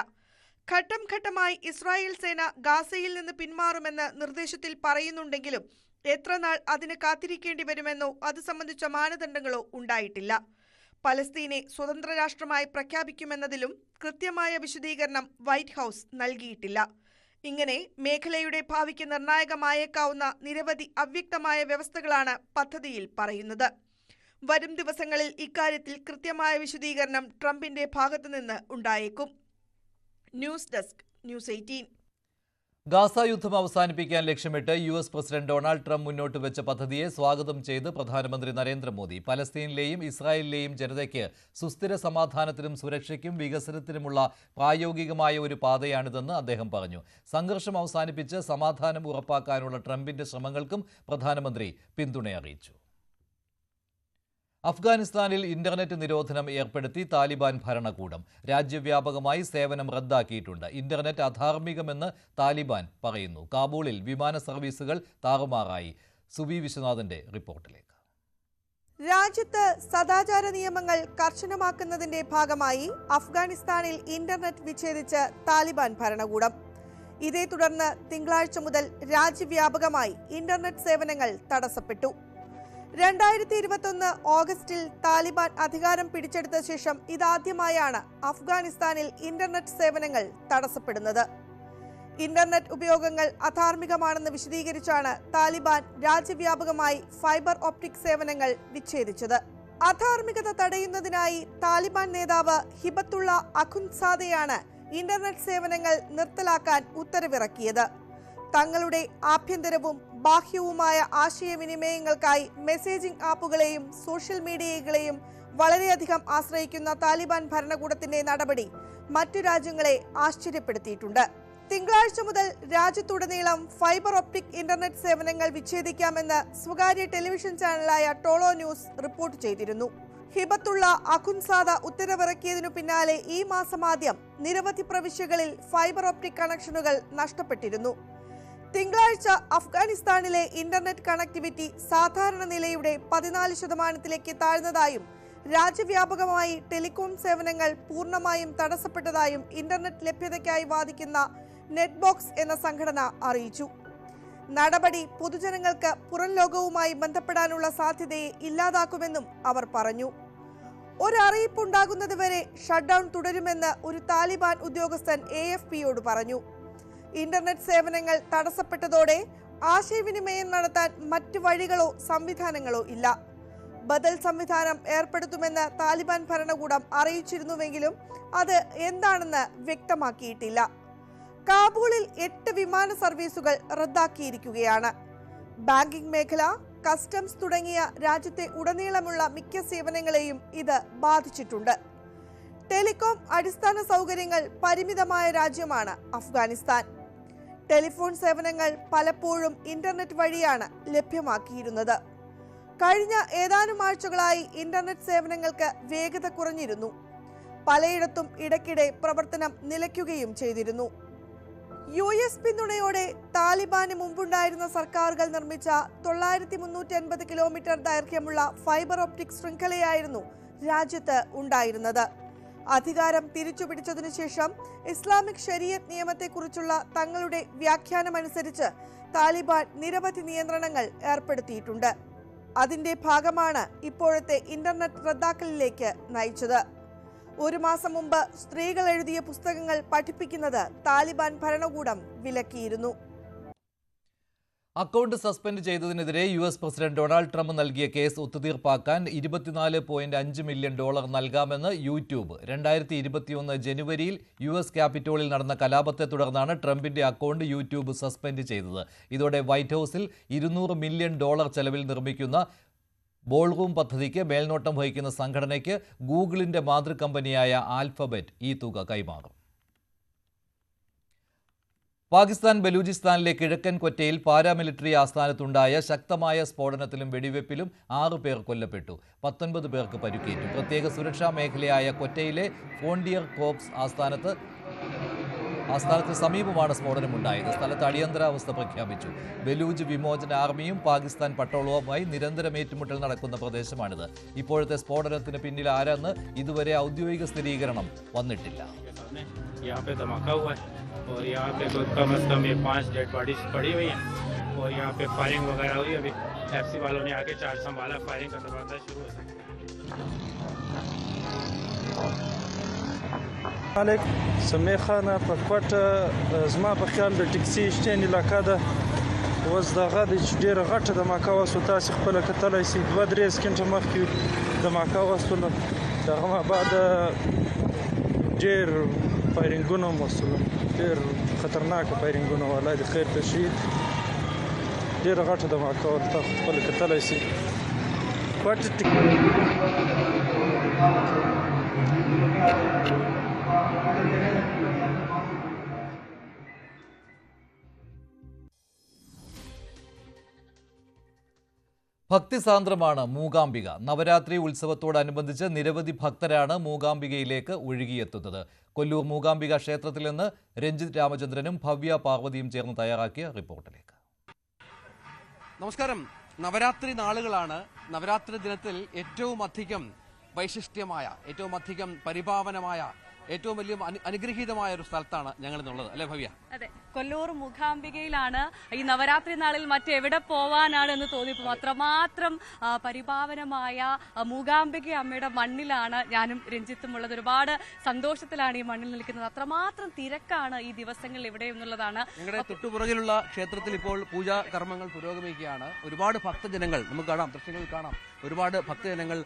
ഘട്ടം ഘട്ടമായി ഇസ്രായേൽ സേന ഗാസയിൽ നിന്ന് പിന്മാറുമെന്ന് നിർദ്ദേശത്തിൽ പറയുന്നുണ്ടെങ്കിലും എത്ര നാൾ അതിന് കാത്തിരിക്കേണ്ടി വരുമെന്നോ അത് സംബന്ധിച്ച മാനദണ്ഡങ്ങളോ ഉണ്ടായിട്ടില്ല. പലസ്തീനെ സ്വതന്ത്ര രാഷ്ട്രമായി പ്രഖ്യാപിക്കുമെന്നതിലും കൃത്യമായ വിശദീകരണം വൈറ്റ് ഹൌസ് നൽകിയിട്ടില്ല. ഇങ്ങനെ മേഖലയുടെ ഭാവിക്ക് നിർണായകമായേക്കാവുന്ന നിരവധി അവ്യക്തമായ വ്യവസ്ഥകളാണ് പദ്ധതിയിൽ പറയുന്നത്. വരും ദിവസങ്ങളിൽ ഇക്കാര്യത്തിൽ കൃത്യമായ വിശദീകരണം ട്രംപിന്റെ ഭാഗത്തുനിന്ന് ഉണ്ടായേക്കും. News desk, news 18. ഗാസ യുദ്ധം അവസാനിപ്പിക്കാൻ ലക്ഷ്യമിട്ട് US പ്രസിഡന്റ് ഡൊണാൾഡ് ട്രംപ് മുന്നോട്ട് വെച്ച പദ്ധതിയെ സ്വാഗതം ചെയ്ത് പ്രധാനമന്ത്രി നരേന്ദ്രമോദി. പലസ്തീനിലെയും ഇസ്രായേലിലെയും ജനതയ്ക്ക് സുസ്ഥിര സമാധാനത്തിനും സുരക്ഷയ്ക്കും വികസനത്തിനുമുള്ള പ്രായോഗികമായ ഒരു പാതയാണിതെന്ന് അദ്ദേഹം പറഞ്ഞു. സംഘർഷം അവസാനിപ്പിച്ച് സമാധാനം ഉറപ്പാക്കാനുള്ള ട്രംപിന്റെ ശ്രമങ്ങൾക്കും പ്രധാനമന്ത്രി പിന്തുണ അറിയിച്ചു. അഫ്ഗാനിസ്ഥാനിൽ ഇന്റർനെറ്റ് നിരോധനം ഏർപ്പെടുത്തി താലിബാൻ ഭരണകൂടം. രാജ്യവ്യാപകമായി സേവനം റദ്ദാക്കിയിട്ടുണ്ട്. ഇന്റർനെറ്റ് അധാർമികമെന്ന് താലിബാൻ പറയുന്നു. കാബൂളിൽ വിമാന സർവീസുകൾ താറുമാറായി. സുബി വിശ്വനാഥന്റെ റിപ്പോർട്ടിലേക്ക്. രാജ്യത്ത് സദാചാര നിയമങ്ങൾ കർശനമാക്കുന്നതിന്റെ ഭാഗമായി അഫ്ഗാനിസ്ഥാനിൽ ഇന്റർനെറ്റ് വിച്ഛേദിച്ച് താലിബാൻ ഭരണകൂടം. ഇതേ തുടർന്ന് തിങ്കളാഴ്ച മുതൽ രാജ്യവ്യാപകമായി ഇന്റർനെറ്റ് സേവനങ്ങൾ തടസ്സപ്പെട്ടു. 2021 ഓഗസ്റ്റിൽ താലിബാൻ അധികാരം പിടിച്ചെടുത്ത ശേഷം ഇതാദ്യമായാണ് അഫ്ഗാനിസ്ഥാനിൽ ഇന്റർനെറ്റ് സേവനങ്ങൾ തടസ്സപ്പെടുന്നത്. ഇന്റർനെറ്റ് ഉപയോഗങ്ങൾ അധാർമികമാണെന്ന് വിശദീകരിച്ചാണ് താലിബാൻ രാജ്യവ്യാപകമായി ഫൈബർ ഓപ്റ്റിക് സേവനങ്ങൾ വിച്ഛേദിച്ചത്. അധാർമികത തടയുന്നതിനായി താലിബാൻ നേതാവ് ഹിബത്തുള്ള അഖുൻസാദയാണ് ഇന്റർനെറ്റ് സേവനങ്ങൾ നിർത്തലാക്കാൻ ഉത്തരവിറക്കിയത്. തങ്ങളുടെ ആഭ്യന്തരവും ബാഹ്യവുമായ ആശയവിനിമയങ്ങൾക്കായി മെസ്സേജിംഗ് ആപ്പുകളെയും സോഷ്യൽ മീഡിയകളെയും വളരെയധികം ആശ്രയിക്കുന്ന താലിബാൻ ഭരണകൂടത്തിന്റെ നടപടി മറ്റു രാജ്യങ്ങളെ ആശ്ചര്യപ്പെടുത്തിയിട്ടുണ്ട്. തിങ്കളാഴ്ച മുതൽ രാജ്യത്തുടനീളം ഫൈബർ ഒപ്റ്റിക് ഇന്റർനെറ്റ് സേവനങ്ങൾ വിച്ഛേദിക്കാമെന്ന് സ്വകാര്യ ടെലിവിഷൻ ചാനലായ ടോളോ ന്യൂസ് റിപ്പോർട്ട് ചെയ്തിരുന്നു. ഹിബത്തുള്ള അഖുൻസാദ ഉത്തരവിറക്കിയതിനു പിന്നാലെ ഈ മാസം ആദ്യം നിരവധി പ്രവിശ്യകളിൽ ഫൈബർ ഒപ്റ്റിക് കണക്ഷനുകൾ നഷ്ടപ്പെട്ടിരുന്നു. തിങ്കളാഴ്ച അഫ്ഗാനിസ്ഥാനിലെ ഇന്റർനെറ്റ് കണക്ടിവിറ്റി സാധാരണ നിലയുടെ 14% താഴ്ന്നതായും രാജ്യവ്യാപകമായി ടെലികോം സേവനങ്ങൾ പൂർണ്ണമായും തടസ്സപ്പെട്ടതായും ഇന്റർനെറ്റ് ലഭ്യതയ്ക്കായി വാദിക്കുന്ന നെറ്റ്ബോക്സ് എന്ന സംഘടന അറിയിച്ചു. നടപടി പൊതുജനങ്ങൾക്ക് പുറം ലോകവുമായി ബന്ധപ്പെടാനുള്ള സാധ്യതയെ ഇല്ലാതാക്കുമെന്നും അവർ പറഞ്ഞു. ഒരറിയിപ്പുണ്ടാകുന്നതുവരെ ഷട്ട്ഡൌൺ തുടരുമെന്ന് ഒരു താലിബാൻ ഉദ്യോഗസ്ഥൻ AFPയോട് പറഞ്ഞു. ഇന്റർനെറ്റ് സേവനങ്ങൾ തടസ്സപ്പെട്ടതോടെ ആശയവിനിമയം നടത്താൻ മറ്റു വഴികളോ സംവിധാനങ്ങളോ ഇല്ല. ബദൽ സംവിധാനം ഏർപ്പെടുത്തുമെന്ന് താലിബാൻ ഭരണകൂടം അറിയിച്ചിരുന്നുവെങ്കിലും അത് എന്താണെന്ന് വ്യക്തമാക്കിയിട്ടില്ല. കാബൂളിൽ 8 വിമാന സർവീസുകൾ റദ്ദാക്കിയിരിക്കുകയാണ്. ബാങ്കിംഗ് മേഖല, കസ്റ്റംസ് തുടങ്ങിയ രാജ്യത്തെ ഉടനീളമുള്ള മിക്ക സേവനങ്ങളെയും ഇത് ബാധിച്ചിട്ടുണ്ട്. ടെലികോം അടിസ്ഥാന സൗകര്യങ്ങൾ പരിമിതമായ രാജ്യമാണ് അഫ്ഗാനിസ്ഥാൻ. ടെലിഫോൺ സേവനങ്ങൾ പലപ്പോഴും ഇന്റർനെറ്റ് വഴിയാണ് ലഭ്യമാക്കിയിരുന്നത്. കഴിഞ്ഞ ഏതാനും ആഴ്ചകളായി ഇന്റർനെറ്റ് സേവനങ്ങൾക്ക് വേഗത കുറഞ്ഞിരുന്നു. പലയിടത്തും ഇടയ്ക്കിടെ പ്രവർത്തനം നിലയ്ക്കുകയും ചെയ്തിരുന്നു. US പിന്തുണയോടെ താലിബാന് മുമ്പുണ്ടായിരുന്ന സർക്കാരുകൾ നിർമ്മിച്ച 9350 കിലോമീറ്റർ ദൈർഘ്യമുള്ള ഫൈബർ ഒപ്റ്റിക് ശൃംഖലയായിരുന്നു രാജ്യത്ത് ഉണ്ടായിരുന്നത്. അധികാരം തിരിച്ചുപിടിച്ചതിനു ശേഷം ഇസ്ലാമിക് ശരീഅത്ത് നിയമത്തെക്കുറിച്ചുള്ള തങ്ങളുടെ വ്യാഖ്യാനമനുസരിച്ച് താലിബാൻ നിരവധി നിയന്ത്രണങ്ങൾ ഏർപ്പെടുത്തിയിട്ടുണ്ട്. അതിന്റെ ഭാഗമാണ് ഇപ്പോഴത്തെ ഇന്റർനെറ്റ് റദ്ദാക്കലിലേക്ക് നയിച്ചത്. ഒരു മാസം മുമ്പ് സ്ത്രീകൾ എഴുതിയ പുസ്തകങ്ങൾ പഠിപ്പിക്കുന്നത് താലിബാൻ ഭരണകൂടം വിലക്കിയിരുന്നു. അക്കൗണ്ട് സസ്പെൻഡ് ചെയ്തതിനെതിരെ US പ്രസിഡന്റ് ഡൊണാൾഡ് ട്രംപ് നൽകിയ കേസ് ഒത്തുതീർപ്പാക്കാൻ $24.5 മില്യൺ നൽകാമെന്ന് യൂട്യൂബ്. 2021 ജനുവരിയിൽ US ക്യാപിറ്റോളിൽ നടന്ന കലാപത്തെ തുടർന്നാണ് ട്രംപിന്റെ അക്കൗണ്ട് യൂട്യൂബ് സസ്പെൻഡ് ചെയ്തത്. ഇതോടെ വൈറ്റ് ഹൌസിൽ $200 മില്യൺ ചെലവിൽ നിർമ്മിക്കുന്ന ബോൾറൂം പദ്ധതിക്ക് മേൽനോട്ടം വഹിക്കുന്ന സംഘടനയ്ക്ക് ഗൂഗിളിന്റെ മാതൃകമ്പനിയായ ആൽഫബറ്റ് ഈ തുക കൈമാറും. പാകിസ്ഥാൻ ബലൂചിസ്ഥാനിലെ കിഴക്കൻ ക്വറ്റയിൽ പാരാമിലിറ്ററി ആസ്ഥാനത്തുണ്ടായ ശക്തമായ സ്ഫോടനത്തിലും വെടിവെപ്പിലും 6 പേർ കൊല്ലപ്പെട്ടു, 19 പേർക്ക് പരിക്കേറ്റു. പ്രത്യേക സുരക്ഷാ മേഖലയായ ക്വറ്റയിലെ ഫോണ്ടിയർ കോർപ്സ് ആസ്ഥാനത്തിന് സമീപമാണ് സ്ഫോടനമുണ്ടായത്. സ്ഥലത്ത് അടിയന്തരാവസ്ഥ പ്രഖ്യാപിച്ചു. ബലൂജ് വിമോചന ആർമിയും പാകിസ്ഥാൻ പട്ടാളവുമായി നിരന്തരം ഏറ്റുമുട്ടൽ നടക്കുന്ന പ്രദേശമാണിത്. ഇപ്പോഴത്തെ സ്ഫോടനത്തിന് പിന്നിൽ ആരെന്ന് ഇതുവരെ ഔദ്യോഗിക സ്ഥിരീകരണം വന്നിട്ടില്ല. और यहाँ पे कम से कम 5 डेड बॉडीज पड़ी हुई हैं और यहाँ पे फायरिंग वगैरह हुई. अभी FC वालों ने आके चार्ज संभाला, फायरिंग का दरवाजा शुरू हो गया. مالک سمې خانه په کوټه زما په خیال د ټکسي شتین علاقه ده. اوس دغه د ډېره غټه د ماکا وسو تاسې خپله کتلی سئ 2-3 سکنټه مخکې د ماکا وسونه دغه ما بعد ډېر فایرنګونه هم وسوله، ډېر خطرناکه فایرنګونه والله د خیر ته شي. ډېره غټه د ماکا وه تاسو خپله کتلی سئ کوټه ഭക്തിസാന്ദ്രമാണ് മൂകാംബിക. നവരാത്രി ഉത്സവത്തോടനുബന്ധിച്ച് നിരവധി ഭക്തരാണ് മൂകാംബികയിലേക്ക് ഒഴുകിയെത്തുന്നത്. കൊല്ലൂർ മൂകാംബിക ക്ഷേത്രത്തിൽ നിന്ന് രഞ്ജിത് രാമചന്ദ്രനും ഭവ്യ പാർവതിയും ചേർന്ന് തയ്യാറാക്കിയ റിപ്പോർട്ടിലേക്ക്. നമസ്കാരം. നവരാത്രി നാളുകളാണ്. നവരാത്രി ദിനത്തിൽ ഏറ്റവും അധികം വൈശിഷ്ട്യമായ, ഏറ്റവും അധികം പരിപാവനമായ, ഏറ്റവും വലിയ അനുഗ്രഹീതമായ ഒരു സ്ഥലത്താണ് ഞങ്ങൾ ഇന്നുള്ളത്, അല്ലേ ഭവ്യ? അതെ, കൊല്ലൂർ മൂകാംബികയിലാണ്. ഈ നവരാത്രി നാളിൽ മറ്റെവിടെ പോവാനാണെന്ന് തോന്നിപ്പോ അത്രമാത്രം പരിപാവനമായ മൂകാംബിക അമ്മയുടെ മണ്ണിലാണ് ഞാനും രഞ്ജിത്തും ഉള്ളത്. ഒരുപാട് സന്തോഷത്തിലാണ് ഈ മണ്ണിൽ നിൽക്കുന്നത്. അത്രമാത്രം തിരക്കാണ് ഈ ദിവസങ്ങളിൽ ഇവിടെ എന്നുള്ളതാണ്. ഞങ്ങളുടെ തൊട്ടുപുറകിലുള്ള ക്ഷേത്രത്തിൽ ഇപ്പോൾ പൂജാ കർമ്മങ്ങൾ പുരോഗമിക്കുകയാണ്. ഒരുപാട് ഭക്തജനങ്ങൾ നമുക്ക് കാണാം, ദൃശ്യങ്ങളിൽ കാണാം. ഒരുപാട് ഭക്തജനങ്ങൾ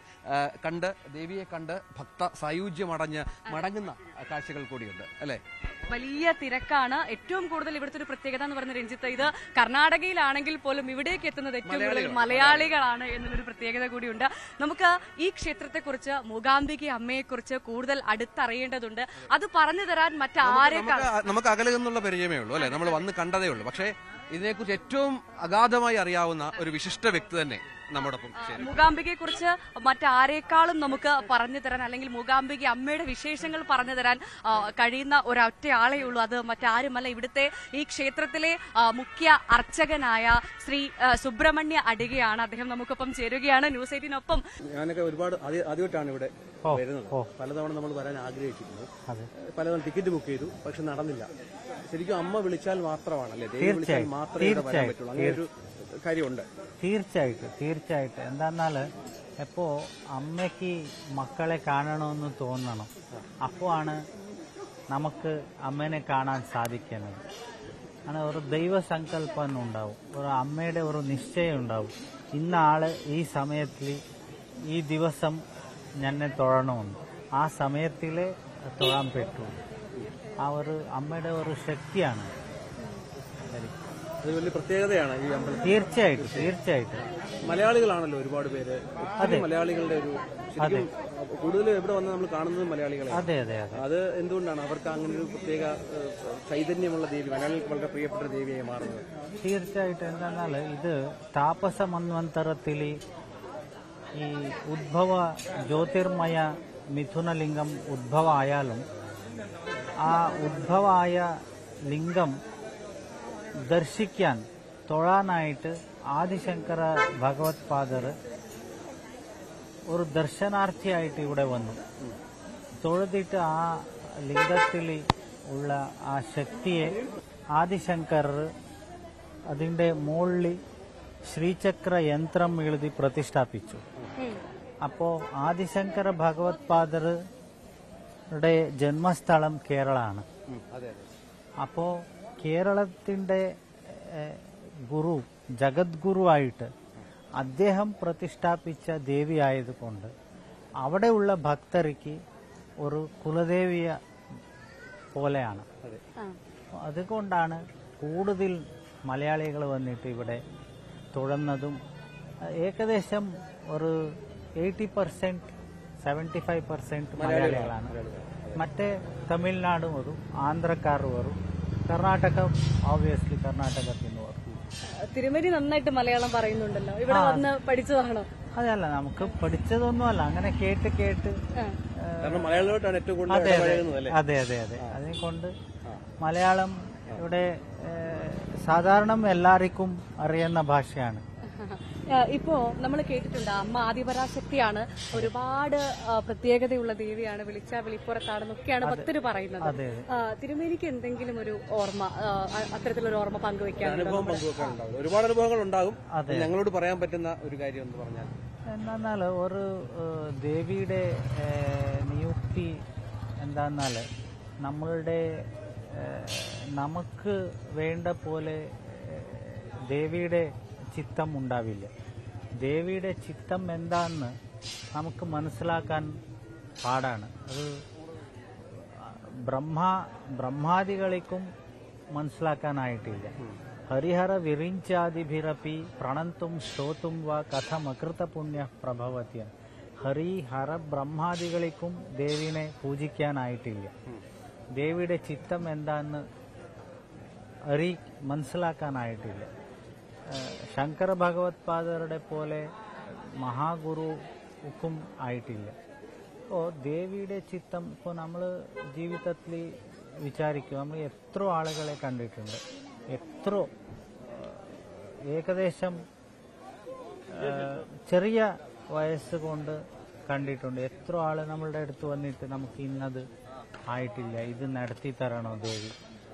ദേവിയെ കണ്ട് ഭക്ത സായുജ്യമടഞ്ഞ് മടങ്ങുന്ന കാഴ്ചകൾ കൂടിയുണ്ട് അല്ലേ? വലിയ തിരക്കാണ്. ഏറ്റവും കൂടുതൽ ഇവിടുത്തെ ഒരു പ്രത്യേകത എന്ന് പറയുന്നത് രഞ്ജിത്ത്, ഇത് കർണാടകയിലാണെങ്കിൽ പോലും ഇവിടേക്ക് എത്തുന്നത് ഏറ്റവും കൂടുതൽ മലയാളികളാണ് എന്നുള്ളൊരു പ്രത്യേകത കൂടിയുണ്ട്. നമുക്ക് ഈ ക്ഷേത്രത്തെക്കുറിച്ച്, മൂകാംബിക അമ്മയെക്കുറിച്ച് കൂടുതൽ അടുത്തറിയേണ്ടതുണ്ട്. അത് പറഞ്ഞു തരാൻ മറ്റാരെക്കാൾ നമുക്ക് അകലെ നിന്നുള്ള പരിചയമേ ഉള്ളൂ അല്ലെ, നമ്മൾ വന്ന് കണ്ടതേ ഉള്ളൂ. പക്ഷേ ഇതിനെക്കുറിച്ച് ഏറ്റവും അഗാധമായി അറിയാവുന്ന ഒരു വിശിഷ്ട വ്യക്തി തന്നെ നമ്മോടൊപ്പം. മൂകാംബികയെ കുറിച്ച് മറ്റാരേക്കാളും നമുക്ക് പറഞ്ഞു തരാൻ, അല്ലെങ്കിൽ മൂകാംബിക അമ്മയുടെ വിശേഷങ്ങൾ പറഞ്ഞു തരാൻ കഴിയുന്ന ഒരൊറ്റയാളേ ഉള്ളൂ. അത് മറ്റാരുമല്ല, ഇവിടുത്തെ ഈ ക്ഷേത്രത്തിലെ മുഖ്യ അർച്ചകനായ ശ്രീ സുബ്രഹ്മണ്യ അടികയാണ്. അദ്ദേഹം നമുക്കൊപ്പം ചേരുകയാണ് ന്യൂസ് 18-നൊപ്പം. ഞാനൊക്കെ ഒരുപാട് ആദ്യമായിട്ടാണ് ഇവിടെ വരുന്നത്. പലതവണ നമ്മൾ വരാൻ ആഗ്രഹിച്ചിരുന്നു, പലതവണ ടിക്കറ്റ് ബുക്ക് ചെയ്തു, പക്ഷെ നടന്നില്ല. ശരിക്കും അമ്മ വിളിച്ചാൽ മാത്രമാണല്ലേ, ദൈവം വിളിച്ചാൽ മാത്രമേ ഇവിടെ വരാൻ പറ്റുള്ളൂ. അങ്ങനെ ഒരു കാര്യമുണ്ട്. തീർച്ചയായിട്ടും എന്താന്നാല് എപ്പോ അമ്മയ്ക്ക് മക്കളെ കാണണമെന്ന് തോന്നണം, അപ്പോൾ ആണ് നമുക്ക് അമ്മേനെ കാണാൻ സാധിക്കുന്നത്. അങ്ങനെ ഒരു ദൈവസങ്കല്പം ഉണ്ടാവും, ഒരു അമ്മയുടെ ഒരു നിശ്ചയം ഉണ്ടാവും. ഇന്ന ആള് ഈ സമയത്തിൽ ഈ ദിവസം എന്നെ തൊഴണമെന്ന്, ആ സമയത്തിലെ തൊഴാൻ പറ്റുള്ളൂ. ആ ഒരു അമ്മയുടെ ഒരു ശക്തിയാണ്. അത് വലിയ പ്രത്യേകതയാണ് ഈ അമ്പലം. തീർച്ചയായിട്ടും മലയാളികളാണല്ലോ ഒരുപാട് പേര്. മലയാളികളുടെ ഒരു ശരിക്കും കൂടുതൽ ഇവിടെ വന്ന് നമ്മൾ കാണുന്നത് മലയാളികളെ. അതെ. അത് എന്തുകൊണ്ടാണ് അവർക്ക് അങ്ങനെ ഒരു പ്രത്യേക ചൈതന്യമുള്ള ദേവി, മലയാളികൾക്ക് വളരെ പ്രിയപ്പെട്ട ദേവിയായി മാറുന്നത്? തീർച്ചയായിട്ടും എന്താണെന്നാൽ ഇത് താപസ മന്വന്തരത്തിൽ ഈ ഉദ്ഭവ ജ്യോതിർമയ മിഥുനലിംഗം ഉദ്ഭവമായാലും ആ ഉദ്ഭവമായ ലിംഗം ദർശിക്കാൻ തൊഴാനായിട്ട് ആദിശങ്കര ഭഗവത്പാദർ ഒരു ദർശനാർത്ഥിയായിട്ട് ഇവിടെ വന്നു. തൊഴുതിട്ട് ആ ലിംഗത്തിൽ ഉള്ള ആ ശക്തിയെ ആദിശങ്കർ അതിൻ്റെ മുകളിൽ ശ്രീചക്ര യന്ത്രം എഴുതി പ്രതിഷ്ഠാപിച്ചു. അപ്പോൾ ആദിശങ്കര ഭഗവത്പാദറുടെ ജന്മസ്ഥലം കേരളമാണ്. അപ്പോൾ കേരളത്തിൻ്റെ ഗുരു, ജഗദ്ഗുരുവായിട്ട് അദ്ദേഹം പ്രതിഷ്ഠാപിച്ച ദേവിയായതുകൊണ്ട് അവിടെയുള്ള ഭക്തർക്ക് ഒരു കുലദേവിയ പോലെയാണ്. അതുകൊണ്ടാണ് കൂടുതൽ മലയാളികൾ വന്നിട്ട് ഇവിടെ തൊഴുന്നതും. ഏകദേശം ഒരു 80%, 75% മലയാളികളാണ്. മറ്റേ തമിഴ്നാട് വരും, ആന്ധ്രക്കാർ വരും, കർണാടക ഓബ്വിയസ്ലി കർണാടകത്തിൽ നിന്ന് വരും. തിരുമേനി നന്നായിട്ട് മലയാളം പറയുന്നുണ്ടല്ലോ, ഇവിടെ വന്ന് പഠിച്ചതാണോ? അതല്ല, നമുക്ക് പഠിച്ചതൊന്നുമല്ല, അങ്ങനെ കേട്ട് മലയാളമായിട്ടാണ് ഏറ്റവും കൂടുതൽ. അതെ. അതിനെക്കൊണ്ട് മലയാളം ഇവിടെ സാധാരണ എല്ലാവർക്കും അറിയുന്ന ഭാഷയാണ്. ഇപ്പോ നമ്മൾ കേട്ടിട്ടുണ്ട് അമ്മ ആദിപരാശക്തിയാണ്, ഒരുപാട് പ്രത്യേകതയുള്ള ദേവിയാണ്, വിളിച്ചാ വിളിപ്പുറത്താണെന്നൊക്കെയാണ് ഭക്തര് പറയുന്നത്. തിരുമേനിക്ക് എന്തെങ്കിലും ഒരു ഓർമ്മ, അത്തരത്തിലൊരു ഓർമ്മ പങ്കുവെക്കാനുണ്ടോ? ഒരുപാട് അനുഭവങ്ങൾ ഉണ്ടാകും. ഞങ്ങളോട് പറയാൻ പറ്റുന്ന ഒരു കാര്യം എന്ന് പറഞ്ഞാൽ എന്നാൽ ഒരു ദേവിയുടെ നിയുക്തി എന്താന്നാൽ നമ്മളുടെ നമുക്ക് വേണ്ട പോലെ ദേവിയുടെ ചിത്തം ഉണ്ടാവില്ല. ദേവിയുടെ ചിത്തം എന്താന്ന് നമുക്ക് മനസ്സിലാക്കാൻ പാടാണ്. അത് ബ്രഹ്മാദികൾക്കും മനസ്സിലാക്കാനായിട്ടില്ല. ഹരിഹര വിരിഞ്ചാദിഭിരപി പ്രണന്തും സ്തോത്തും വ കഥമകൃത പുണ്യ പ്രഭവത്യം. ഹരിഹര ബ്രഹ്മാദികൾക്കും ദേവിനെ പൂജിക്കാനായിട്ടില്ല. ദേവിയുടെ ചിത്തം എന്താന്ന് മനസ്സിലാക്കാനായിട്ടില്ല. ശങ്കര ഭഗവത്പാദരുടെ പോലെ മഹാഗുരുക്കും ആയിട്ടില്ല. അപ്പോൾ ദേവിയുടെ ചിത്തം ഇപ്പോൾ നമ്മൾ ജീവിതത്തിൽ വിചാരിക്കും, നമ്മൾ എത്ര ആളുകളെ കണ്ടിട്ടുണ്ട്, എത്ര ഏകദേശം ചെറിയ വയസ്സ് കൊണ്ട് കണ്ടിട്ടുണ്ട്. എത്ര ആൾ നമ്മളുടെ അടുത്ത് വന്നിട്ട് നമുക്ക് ഇന്നത് ആയിട്ടില്ല, ഇത് നടത്തി തരണോ ദേവി.